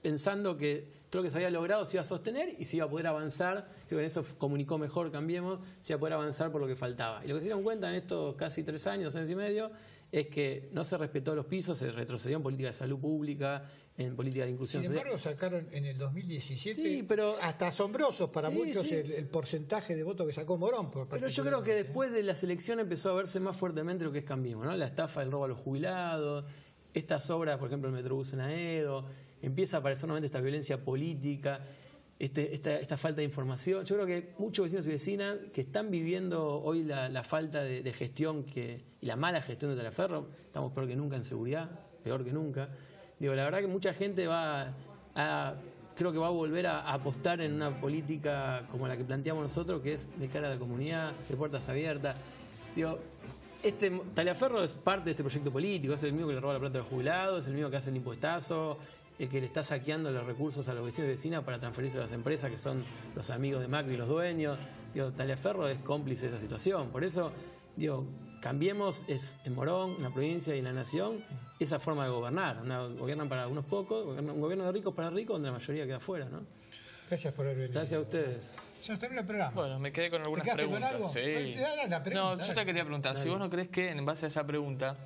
pensando que todo lo que se había logrado se iba a sostener y se iba a poder avanzar. Creo que en eso comunicó mejor Cambiemos, se iba a poder avanzar por lo que faltaba. Y lo que se dieron cuenta en estos casi 3 años, 2 años y medio, es que no se respetó los pisos, se retrocedió en política de salud pública, en política de inclusión social. Sin embargo, sacaron en el 2017 hasta asombrosos para muchos el porcentaje de votos que sacó Morón. Pero yo creo que después de las elecciones empezó a verse más fuertemente lo que es Cambiemos, ¿no? La estafa, el robo a los jubilados, estas obras, por ejemplo, el Metrobús en Aedo, empieza a aparecer nuevamente esta violencia política, esta falta de información. Yo creo que muchos vecinos y vecinas que están viviendo hoy la falta de gestión y la mala gestión de Taliaferro, estamos peor que nunca en seguridad, peor que nunca. La verdad que mucha gente creo que va a volver a apostar en una política como la que planteamos nosotros, que es de cara a la comunidad, de puertas abiertas. Taliaferro es parte de este proyecto político, es el mismo que le roba la plata a los jubilados, es el mismo que hace el impuestazo, el que le está saqueando los recursos a los vecinos y vecinas para transferirse a las empresas que son los amigos de Macri y los dueños. Taliaferro es cómplice de esa situación. Por eso, Cambiemos es en Morón, en la provincia y en la nación, esa forma de gobernar. Gobiernan para unos pocos, un gobierno de ricos para ricos, donde la mayoría queda afuera, ¿no? Gracias por haber venido. Gracias a ustedes. Se nos termina el programa. Bueno, me quedé con algunas preguntas. ¿Con algo? Sí. No, yo te quería preguntar, si vos no crees que en base a esa pregunta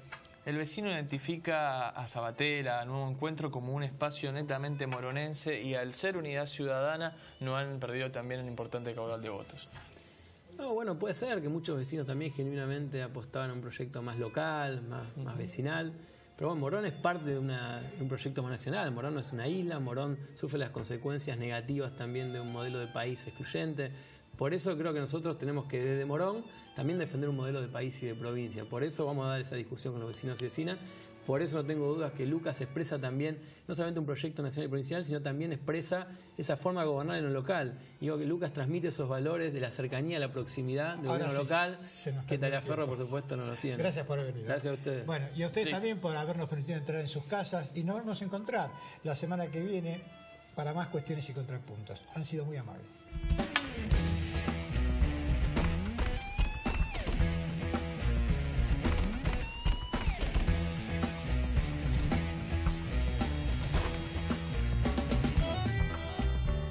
el vecino identifica a Sabatella, a Nuevo Encuentro, como un espacio netamente moronense y al ser unidad ciudadana no han perdido también un importante caudal de votos. No, bueno, puede ser que muchos vecinos también genuinamente apostaban a un proyecto más local, más vecinal. Pero bueno, Morón es parte de un proyecto más nacional. Morón no es una isla, Morón sufre las consecuencias negativas también de un modelo de país excluyente. Por eso creo que nosotros tenemos que desde Morón también defender un modelo de país y de provincia. Por eso vamos a dar esa discusión con los vecinos y vecinas. Por eso no tengo dudas que Lucas expresa también no solamente un proyecto nacional y provincial, sino también expresa esa forma de gobernar en lo local. Digo que Lucas transmite esos valores de la cercanía, la proximidad del gobierno local, que Taliaferro, por supuesto, no los tiene. Gracias por haber venido. Gracias a ustedes. Bueno, y a ustedes también por habernos permitido entrar en sus casas y nos vamos a encontrar la semana que viene para más cuestiones y contrapuntos. Han sido muy amables.